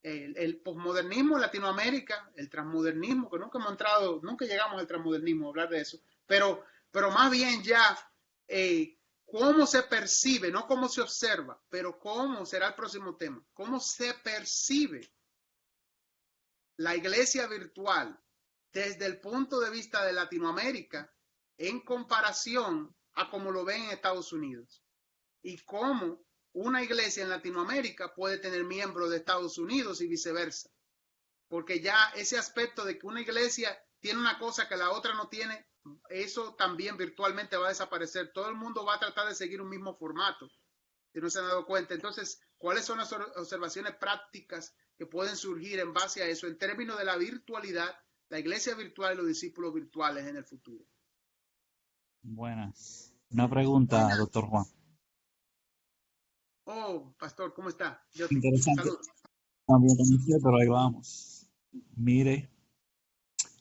El posmodernismo en Latinoamérica, el transmodernismo, que nunca llegamos al transmodernismo, a hablar de eso, pero más bien ya cómo se percibe, no cómo se observa, pero cómo será el próximo tema, cómo se percibe la iglesia virtual desde el punto de vista de Latinoamérica en comparación a cómo lo ven en Estados Unidos y cómo una iglesia en Latinoamérica puede tener miembros de Estados Unidos y viceversa. Porque ya ese aspecto de que una iglesia tiene una cosa que la otra no tiene, eso también virtualmente va a desaparecer. Todo el mundo va a tratar de seguir un mismo formato, si no se han dado cuenta. Entonces, ¿cuáles son las observaciones prácticas que pueden surgir en base a eso en términos de la virtualidad, la iglesia virtual y los discípulos virtuales en el futuro? Buenas. Una pregunta, doctor Juan. Oh, pastor, ¿cómo está? Interesante. Saludos. También conocido, pero ahí vamos. Mire,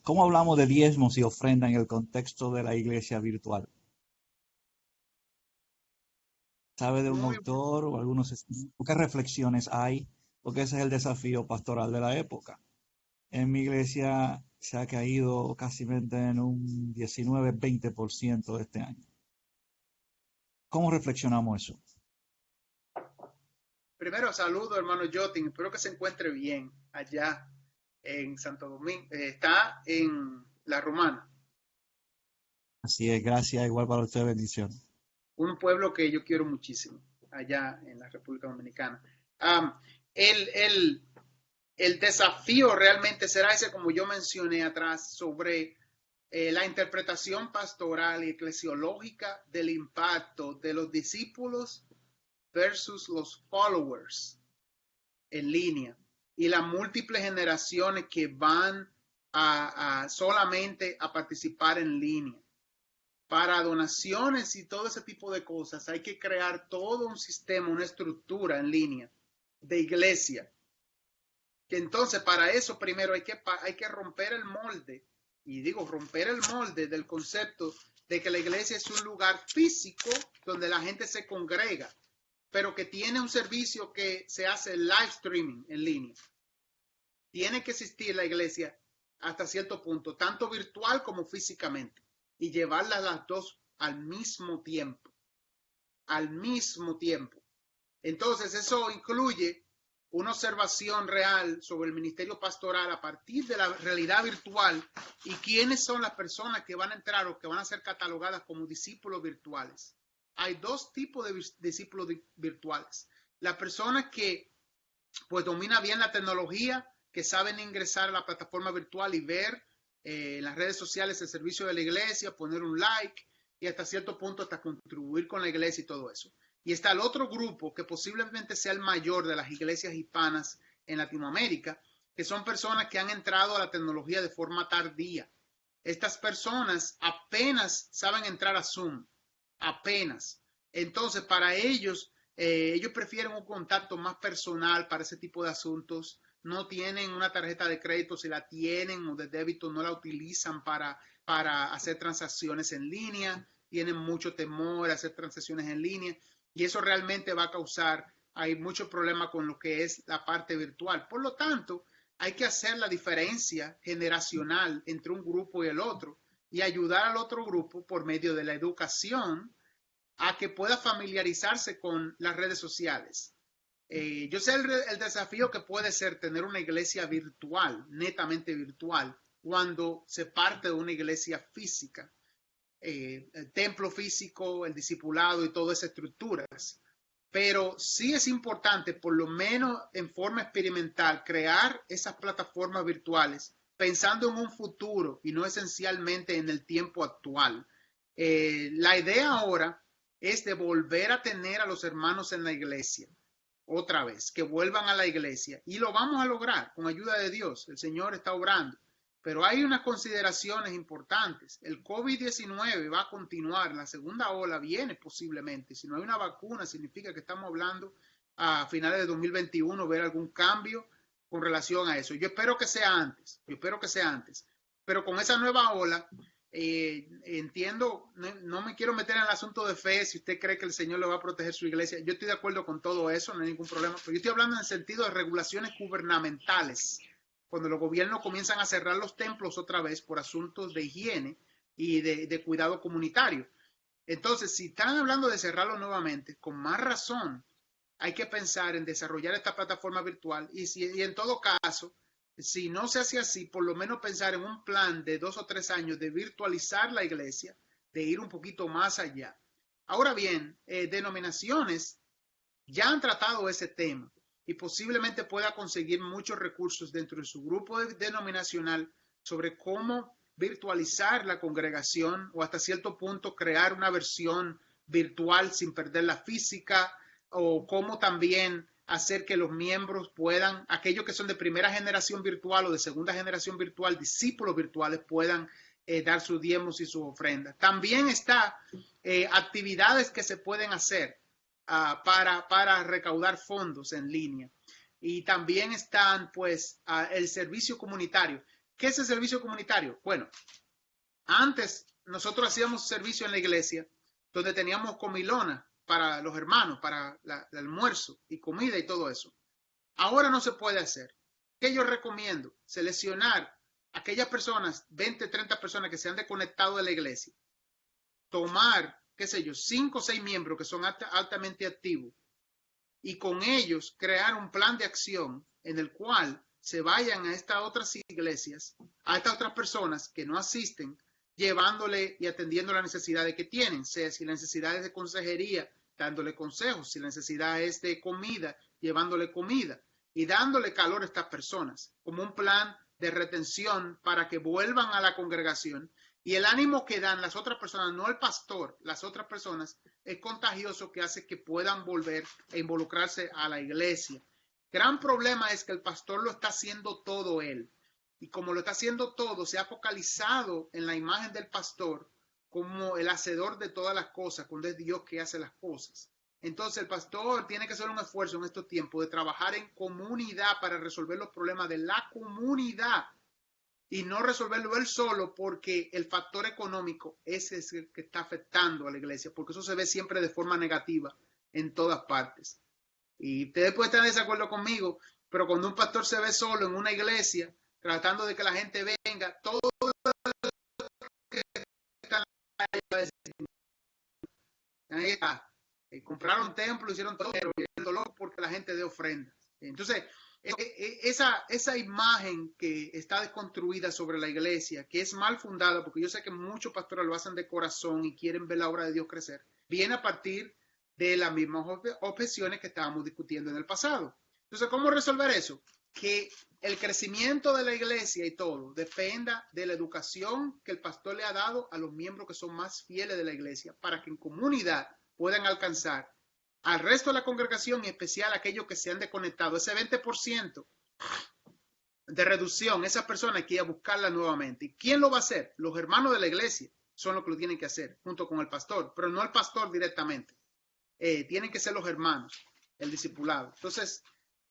¿cómo hablamos de diezmos y ofrenda en el contexto de la iglesia virtual? ¿Sabe de un Muy autor o algunos qué reflexiones hay? Porque ese es el desafío pastoral de la época. En mi iglesia se ha caído casi en un 19-20% este año. ¿Cómo reflexionamos eso? Primero, saludo, hermano Jotin. Espero que se encuentre bien allá en Santo Domingo. Está en La Romana. Así es, gracias. Igual para usted, bendiciones. Un pueblo que yo quiero muchísimo, allá en la República Dominicana. El desafío realmente será ese, como yo mencioné atrás, sobre la interpretación pastoral y eclesiológica del impacto de los discípulos versus los followers en línea y las múltiples generaciones que van solamente a participar en línea. Para donaciones y todo ese tipo de cosas hay que crear todo un sistema, una estructura en línea de iglesia. Que entonces para eso primero hay que romper el molde, y digo romper el molde del concepto de que la iglesia es un lugar físico donde la gente se congrega, pero que tiene un servicio que se hace live streaming en línea. Tiene que existir la iglesia hasta cierto punto, tanto virtual como físicamente, y llevarlas las dos al mismo tiempo. Al mismo tiempo. Entonces, eso incluye una observación real sobre el ministerio pastoral a partir de la realidad virtual y quiénes son las personas que van a entrar o que van a ser catalogadas como discípulos virtuales. Hay dos tipos de discípulos virtuales. Las personas que pues domina bien la tecnología, que saben ingresar a la plataforma virtual y ver en las redes sociales el servicio de la iglesia, poner un like y hasta cierto punto hasta contribuir con la iglesia y todo eso. Y está el otro grupo que posiblemente sea el mayor de las iglesias hispanas en Latinoamérica, que son personas que han entrado a la tecnología de forma tardía. Estas personas apenas saben entrar a Zoom, apenas. Entonces, para ellos prefieren un contacto más personal para ese tipo de asuntos. No tienen una tarjeta de crédito, si la tienen, o de débito, no la utilizan para hacer transacciones en línea. Tienen mucho temor a hacer transacciones en línea y eso realmente va a causar, hay mucho problema con lo que es la parte virtual. Por lo tanto, hay que hacer la diferencia generacional entre un grupo y el otro y ayudar al otro grupo por medio de la educación a que pueda familiarizarse con las redes sociales. Yo sé el desafío que puede ser tener una iglesia virtual, netamente virtual, cuando se parte de una iglesia física. El templo físico, el discipulado y todas esas estructuras. Pero sí es importante, por lo menos en forma experimental, crear esas plataformas virtuales pensando en un futuro y no esencialmente en el tiempo actual. La idea ahora es de volver a tener a los hermanos en la iglesia otra vez, que vuelvan a la iglesia y lo vamos a lograr con ayuda de Dios. El Señor está obrando. Pero hay unas consideraciones importantes. El COVID-19 va a continuar, la segunda ola viene posiblemente. Si no hay una vacuna, significa que estamos hablando a finales de 2021, ver algún cambio con relación a eso. Yo espero que sea antes, Pero con esa nueva ola, entiendo, no me quiero meter en el asunto de fe, si usted cree que el Señor le va a proteger su iglesia. Yo estoy de acuerdo con todo eso, no hay ningún problema. Pero yo estoy hablando en el sentido de regulaciones gubernamentales. Cuando los gobiernos comienzan a cerrar los templos otra vez por asuntos de higiene y de cuidado comunitario. Entonces, si están hablando de cerrarlo nuevamente, con más razón hay que pensar en desarrollar esta plataforma virtual y en todo caso, si no se hace así, por lo menos pensar en un plan de 2 o 3 años de virtualizar la iglesia, de ir un poquito más allá. Ahora bien, denominaciones ya han tratado ese tema y posiblemente pueda conseguir muchos recursos dentro de su grupo denominacional sobre cómo virtualizar la congregación o hasta cierto punto crear una versión virtual sin perder la física, o cómo también hacer que los miembros puedan, aquellos que son de primera generación virtual o de segunda generación virtual, discípulos virtuales, puedan dar sus diezmos y sus ofrendas. También está actividades que se pueden hacer para recaudar fondos en línea. Y también están, pues, el servicio comunitario. ¿Qué es el servicio comunitario? Bueno, antes nosotros hacíamos servicio en la iglesia donde teníamos comilona para los hermanos, para el almuerzo y comida y todo eso. Ahora no se puede hacer. ¿Qué yo recomiendo? Seleccionar aquellas personas, 20, 30 personas que se han desconectado de la iglesia. Tomar, qué sé yo, 5 o 6 miembros que son altamente activos y con ellos crear un plan de acción en el cual se vayan a estas otras iglesias, a estas otras personas que no asisten, llevándole y atendiendo las necesidades que tienen, sea si la necesidad es de consejería, dándole consejos, si la necesidad es de comida, llevándole comida y dándole calor a estas personas, como un plan de retención para que vuelvan a la congregación. Y el ánimo que dan las otras personas, no el pastor, las otras personas, es contagioso, que hace que puedan volver a involucrarse a la iglesia. Gran problema es que el pastor lo está haciendo todo él. Y como lo está haciendo todo, se ha focalizado en la imagen del pastor como el hacedor de todas las cosas, cuando es Dios que hace las cosas. Entonces el pastor tiene que hacer un esfuerzo en estos tiempos de trabajar en comunidad para resolver los problemas de la comunidad y no resolverlo él solo, porque el factor económico ese es el que está afectando a la iglesia, porque eso se ve siempre de forma negativa en todas partes. Y ustedes pueden estar en desacuerdo conmigo, pero cuando un pastor se ve solo en una iglesia, tratando de que la gente venga, todo que está ahí está. Compraron templo, hicieron todo, pero el dolor porque la gente dé ofrendas. Entonces, esa imagen que está desconstruida sobre la iglesia, que es mal fundada, porque yo sé que muchos pastores lo hacen de corazón y quieren ver la obra de Dios crecer, viene a partir de las mismas objeciones que estábamos discutiendo en el pasado. Entonces, ¿cómo resolver eso? Que el crecimiento de la iglesia y todo dependa de la educación que el pastor le ha dado a los miembros que son más fieles de la iglesia, para que en comunidad puedan alcanzar al resto de la congregación, y en especial a aquellos que se han desconectado. Ese 20% de reducción, esas personas hay que ir a buscarla nuevamente. ¿Y quién lo va a hacer? Los hermanos de la iglesia son los que lo tienen que hacer, junto con el pastor, pero no el pastor directamente. Tienen que ser los hermanos, el discipulado. Entonces,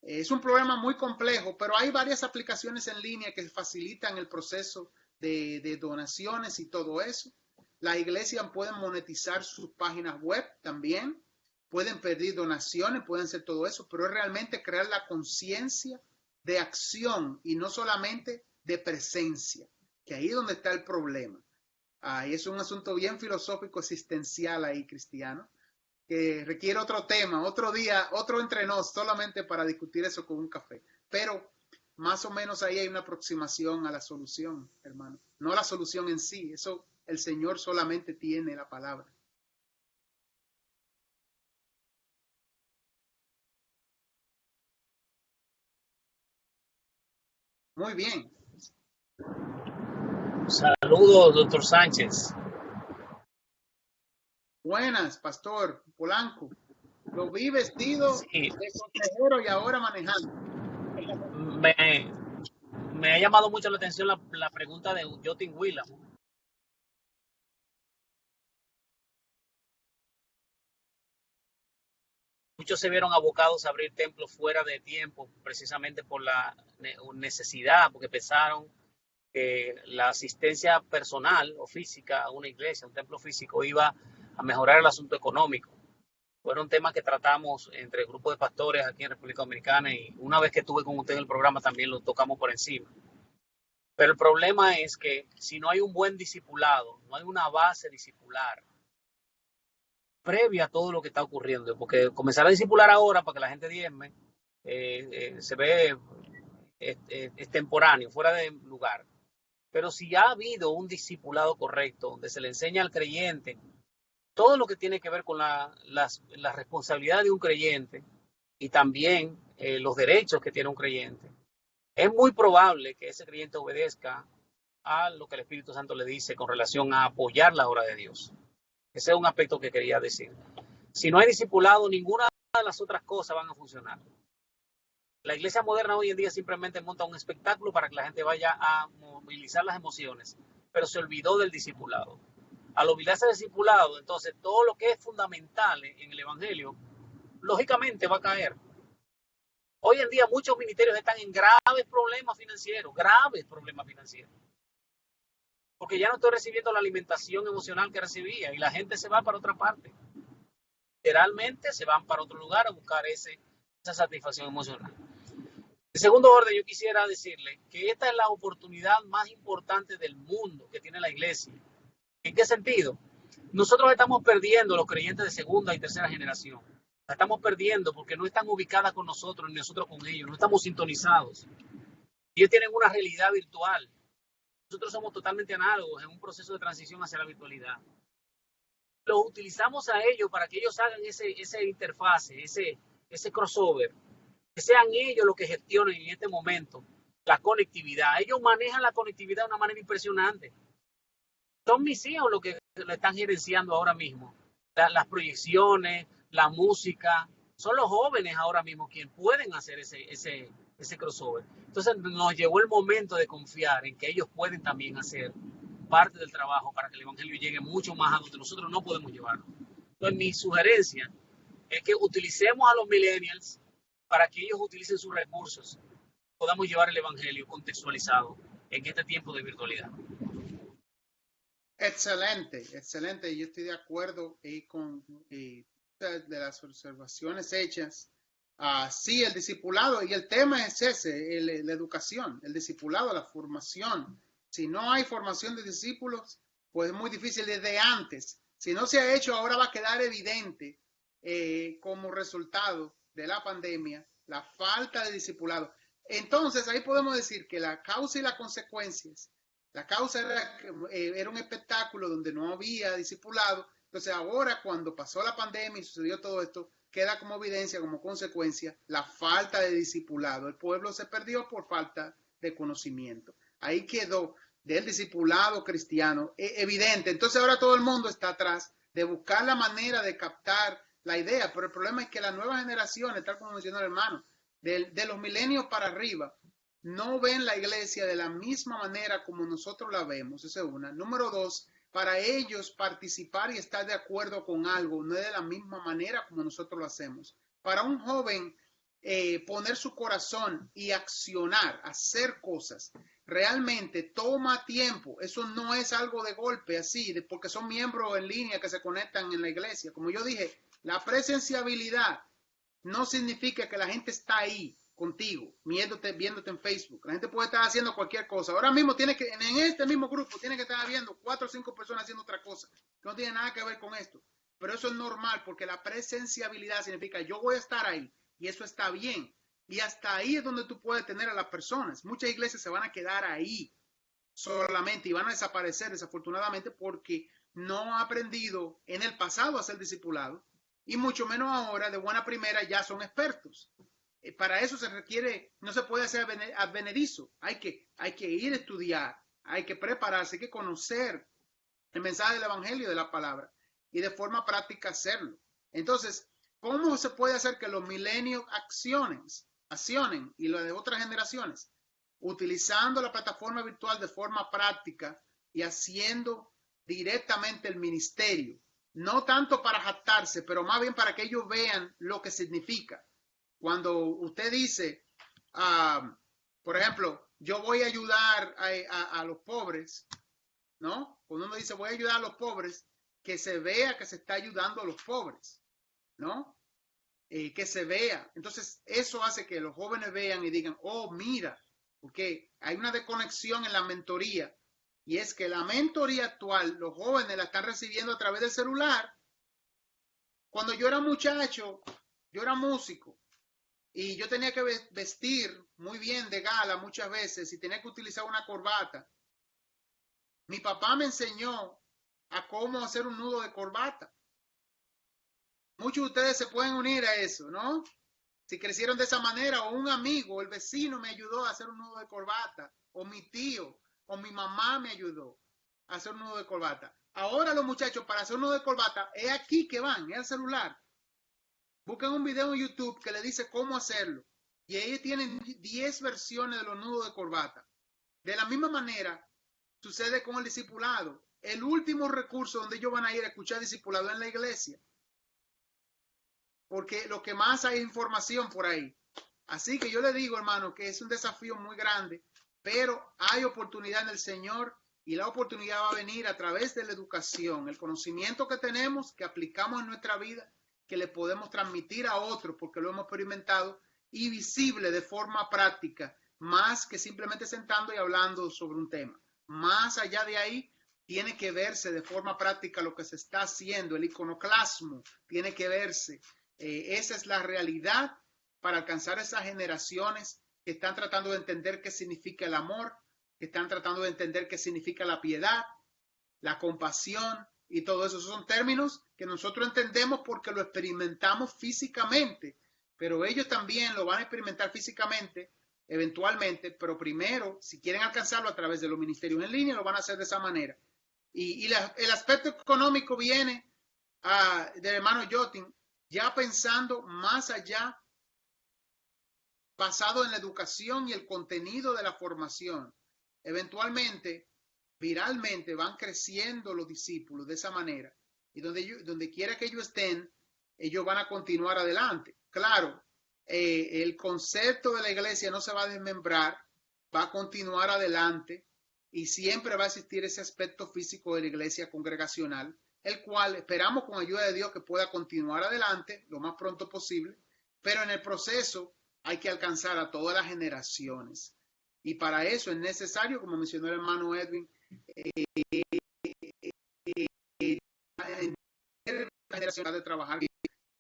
es un problema muy complejo, pero hay varias aplicaciones en línea que facilitan el proceso de donaciones y todo eso. Las iglesias pueden monetizar sus páginas web también, pueden pedir donaciones, pueden hacer todo eso, pero es realmente crear la conciencia de acción y no solamente de presencia, que ahí es donde está el problema. Y es un asunto bien filosófico, existencial ahí, cristiano, que requiere otro tema, otro día, otro entre nos, solamente para discutir eso con un café. Pero más o menos ahí hay una aproximación a la solución, hermano. No la solución en sí, eso el Señor solamente tiene la palabra. Muy bien. Saludos, doctor Sánchez. Buenas, pastor Polanco. Lo vi vestido Sí, de consejero y ahora manejando. me ha llamado mucho la atención la pregunta de Jotin Willam. Muchos se vieron abocados a abrir templos fuera de tiempo, precisamente por la necesidad, porque pensaron que la asistencia personal o física a una iglesia, un templo físico, iba a mejorar el asunto económico. Fueron temas que tratamos entre el grupo de pastores aquí en República Dominicana, y una vez que estuve con usted en el programa también lo tocamos por encima. Pero el problema es que si no hay un buen discipulado, no hay una base discipular, previa a todo lo que está ocurriendo, porque comenzar a discipular ahora para que la gente diezme se ve extemporáneo, fuera de lugar. Pero si ha habido un discipulado correcto, donde se le enseña al creyente todo lo que tiene que ver con la responsabilidad de un creyente y también los derechos que tiene un creyente, es muy probable que ese creyente obedezca a lo que el Espíritu Santo le dice con relación a apoyar la obra de Dios. Ese es un aspecto que quería decir. Si no hay discipulado, ninguna de las otras cosas van a funcionar. La iglesia moderna hoy en día simplemente monta un espectáculo para que la gente vaya a movilizar las emociones, pero se olvidó del discipulado. Al olvidarse del discipulado, entonces todo lo que es fundamental en el evangelio, lógicamente va a caer. Hoy en día muchos ministerios están en graves problemas financieros, porque ya no estoy recibiendo la alimentación emocional que recibía y la gente se va para otra parte. Literalmente se van para otro lugar a buscar esa satisfacción emocional. En segundo orden, yo quisiera decirle que esta es la oportunidad más importante del mundo que tiene la iglesia. ¿En qué sentido? Nosotros estamos perdiendo los creyentes de segunda y tercera generación. La estamos perdiendo porque no están ubicadas con nosotros ni nosotros con ellos. No estamos sintonizados. Ellos tienen una realidad virtual. Nosotros somos totalmente análogos en un proceso de transición hacia la virtualidad. Los utilizamos a ellos para que ellos hagan ese interfase, ese crossover. Que sean ellos los que gestionen en este momento la conectividad. Ellos manejan la conectividad de una manera impresionante. Son mis hijos los que le están gerenciando ahora mismo. Las proyecciones, la música. Son los jóvenes ahora mismo quienes pueden hacer ese crossover. Entonces nos llegó el momento de confiar en que ellos pueden también hacer parte del trabajo para que el evangelio llegue mucho más a donde nosotros no podemos llevarlo. Entonces mi sugerencia es que utilicemos a los millennials para que ellos utilicen sus recursos, podamos llevar el evangelio contextualizado en este tiempo de virtualidad. Excelente, excelente. Yo estoy de acuerdo con de las observaciones hechas. Sí, el discipulado, y el tema es ese, la educación, el discipulado, la formación. Si no hay formación de discípulos, pues es muy difícil desde antes. Si no se ha hecho, ahora va a quedar evidente como resultado de la pandemia, la falta de discipulado. Entonces, ahí podemos decir que la causa y las consecuencias. La causa era un espectáculo donde no había discipulado. Entonces, ahora cuando pasó la pandemia y sucedió todo esto, queda como evidencia, como consecuencia, la falta de discipulado. El pueblo se perdió por falta de conocimiento. Ahí quedó del discipulado cristiano evidente. Entonces, ahora todo el mundo está atrás de buscar la manera de captar la idea, pero el problema es que las nuevas generaciones, tal como mencionó el hermano, de los milenios para arriba, no ven la iglesia de la misma manera como nosotros la vemos. Esa es una. Número dos, para ellos participar y estar de acuerdo con algo no es de la misma manera como nosotros lo hacemos. Para un joven, poner su corazón y accionar, hacer cosas, realmente toma tiempo. Eso no es algo de golpe así, porque son miembros en línea que se conectan en la iglesia. Como yo dije, la presenciabilidad no significa que la gente está ahí contigo, viéndote en Facebook. La gente puede estar haciendo cualquier cosa. Ahora mismo en este mismo grupo tiene que estar viendo 4 o 5 personas haciendo otra cosa que no tiene nada que ver con esto. Pero eso es normal porque la presenciabilidad significa yo voy a estar ahí y eso está bien. Y hasta ahí es donde tú puedes tener a las personas. Muchas iglesias se van a quedar ahí solamente y van a desaparecer desafortunadamente porque no han aprendido en el pasado a ser discipulados. Y mucho menos ahora, de buena primera, ya son expertos. Para eso se requiere, no se puede hacer advenedizo. Hay que ir a estudiar, hay que prepararse, hay que conocer el mensaje del evangelio, de la palabra, y de forma práctica hacerlo. Entonces, ¿cómo se puede hacer que los milenios accionen y lo de otras generaciones? Utilizando la plataforma virtual de forma práctica y haciendo directamente el ministerio. No tanto para jactarse, pero más bien para que ellos vean lo que significa. Cuando usted dice, por ejemplo, yo voy a ayudar a los pobres, ¿no? Cuando uno dice voy a ayudar a los pobres, que se vea que se está ayudando a los pobres, ¿no? Que se vea. Entonces, eso hace que los jóvenes vean y digan, oh, mira, porque hay una desconexión en la mentoría. Y es que la mentoría actual, los jóvenes la están recibiendo a través del celular. Cuando yo era muchacho, yo era músico y yo tenía que vestir muy bien de gala muchas veces y tenía que utilizar una corbata. Mi papá me enseñó a cómo hacer un nudo de corbata. Muchos de ustedes se pueden unir a eso, ¿no? Si crecieron de esa manera, o un amigo, el vecino me ayudó a hacer un nudo de corbata, o mi tío, o mi mamá me ayudó a hacer un nudo de corbata. Ahora los muchachos, para hacer un nudo de corbata, es aquí que van, es el celular. Buscan un video en YouTube que le dice cómo hacerlo. Y ahí tienen 10 versiones de los nudos de corbata. De la misma manera, sucede con el discipulado. El último recurso donde ellos van a ir a escuchar discipulado en la iglesia. Porque lo que más hay es información por ahí. Así que yo le digo, hermano, que es un desafío muy grande, pero hay oportunidad en el Señor y la oportunidad va a venir a través de la educación, el conocimiento que tenemos, que aplicamos en nuestra vida, que le podemos transmitir a otros porque lo hemos experimentado y visible de forma práctica, más que simplemente sentando y hablando sobre un tema. Más allá de ahí, tiene que verse de forma práctica lo que se está haciendo, el iconoclasmo tiene que verse. Esa es la realidad para alcanzar esas generaciones que están tratando de entender qué significa el amor, que están tratando de entender qué significa la piedad, la compasión y todo eso. Esos son términos que nosotros entendemos porque lo experimentamos físicamente, pero ellos también lo van a experimentar físicamente eventualmente, pero primero, si quieren alcanzarlo a través de los ministerios en línea, lo van a hacer de esa manera. Y el aspecto económico viene del hermano Jotin, ya pensando más allá, basado en la educación y el contenido de la formación. Eventualmente, viralmente, van creciendo los discípulos de esa manera. Y donde quiera que ellos estén, ellos van a continuar adelante. Claro, el concepto de la iglesia no se va a desmembrar, va a continuar adelante y siempre va a existir ese aspecto físico de la iglesia congregacional, el cual esperamos con ayuda de Dios que pueda continuar adelante lo más pronto posible, pero en el proceso hay que alcanzar a todas las generaciones. Y para eso es necesario, como mencionó el hermano Edwin, la generación de trabajar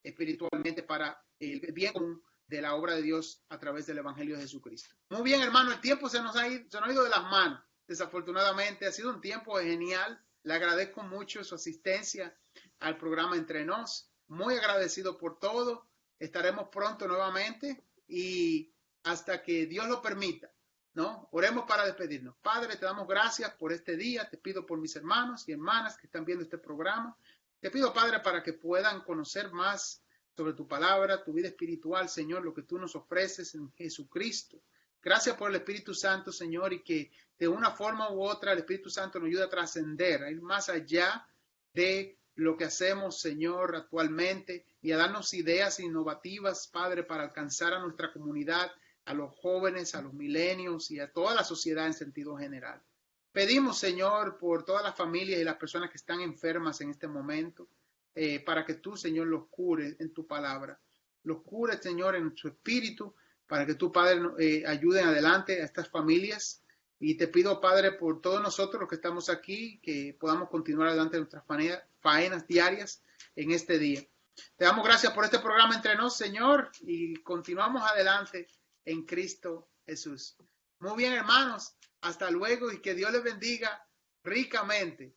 espiritualmente para el bien común de la obra de Dios a través del Evangelio de Jesucristo. Muy bien, hermano, el tiempo se nos ha ido de las manos. Desafortunadamente ha sido un tiempo genial. Le agradezco mucho su asistencia al programa Entre Nos. Muy agradecido por todo. Estaremos pronto nuevamente y hasta que Dios lo permita, ¿no? Oremos para despedirnos. Padre, te damos gracias por este día. Te pido por mis hermanos y hermanas que están viendo este programa. Te pido, Padre, para que puedan conocer más sobre tu palabra, tu vida espiritual, Señor, lo que tú nos ofreces en Jesucristo. Gracias por el Espíritu Santo, Señor, y que de una forma u otra el Espíritu Santo nos ayuda a trascender, a ir más allá de lo que hacemos, Señor, actualmente y a darnos ideas innovativas, Padre, para alcanzar a nuestra comunidad, a los jóvenes, a los milenios y a toda la sociedad en sentido general. Pedimos, Señor, por todas las familias y las personas que están enfermas en este momento, para que tú, Señor, los cures en tu palabra. Los cures, Señor, en su espíritu, para que tú, Padre, ayuden adelante a estas familias. Y te pido, Padre, por todos nosotros los que estamos aquí, que podamos continuar adelante en nuestras faenas diarias en este día. Te damos gracias por este programa Entre Nos, Señor, y continuamos adelante en Cristo Jesús. Muy bien, hermanos, hasta luego y que Dios les bendiga ricamente.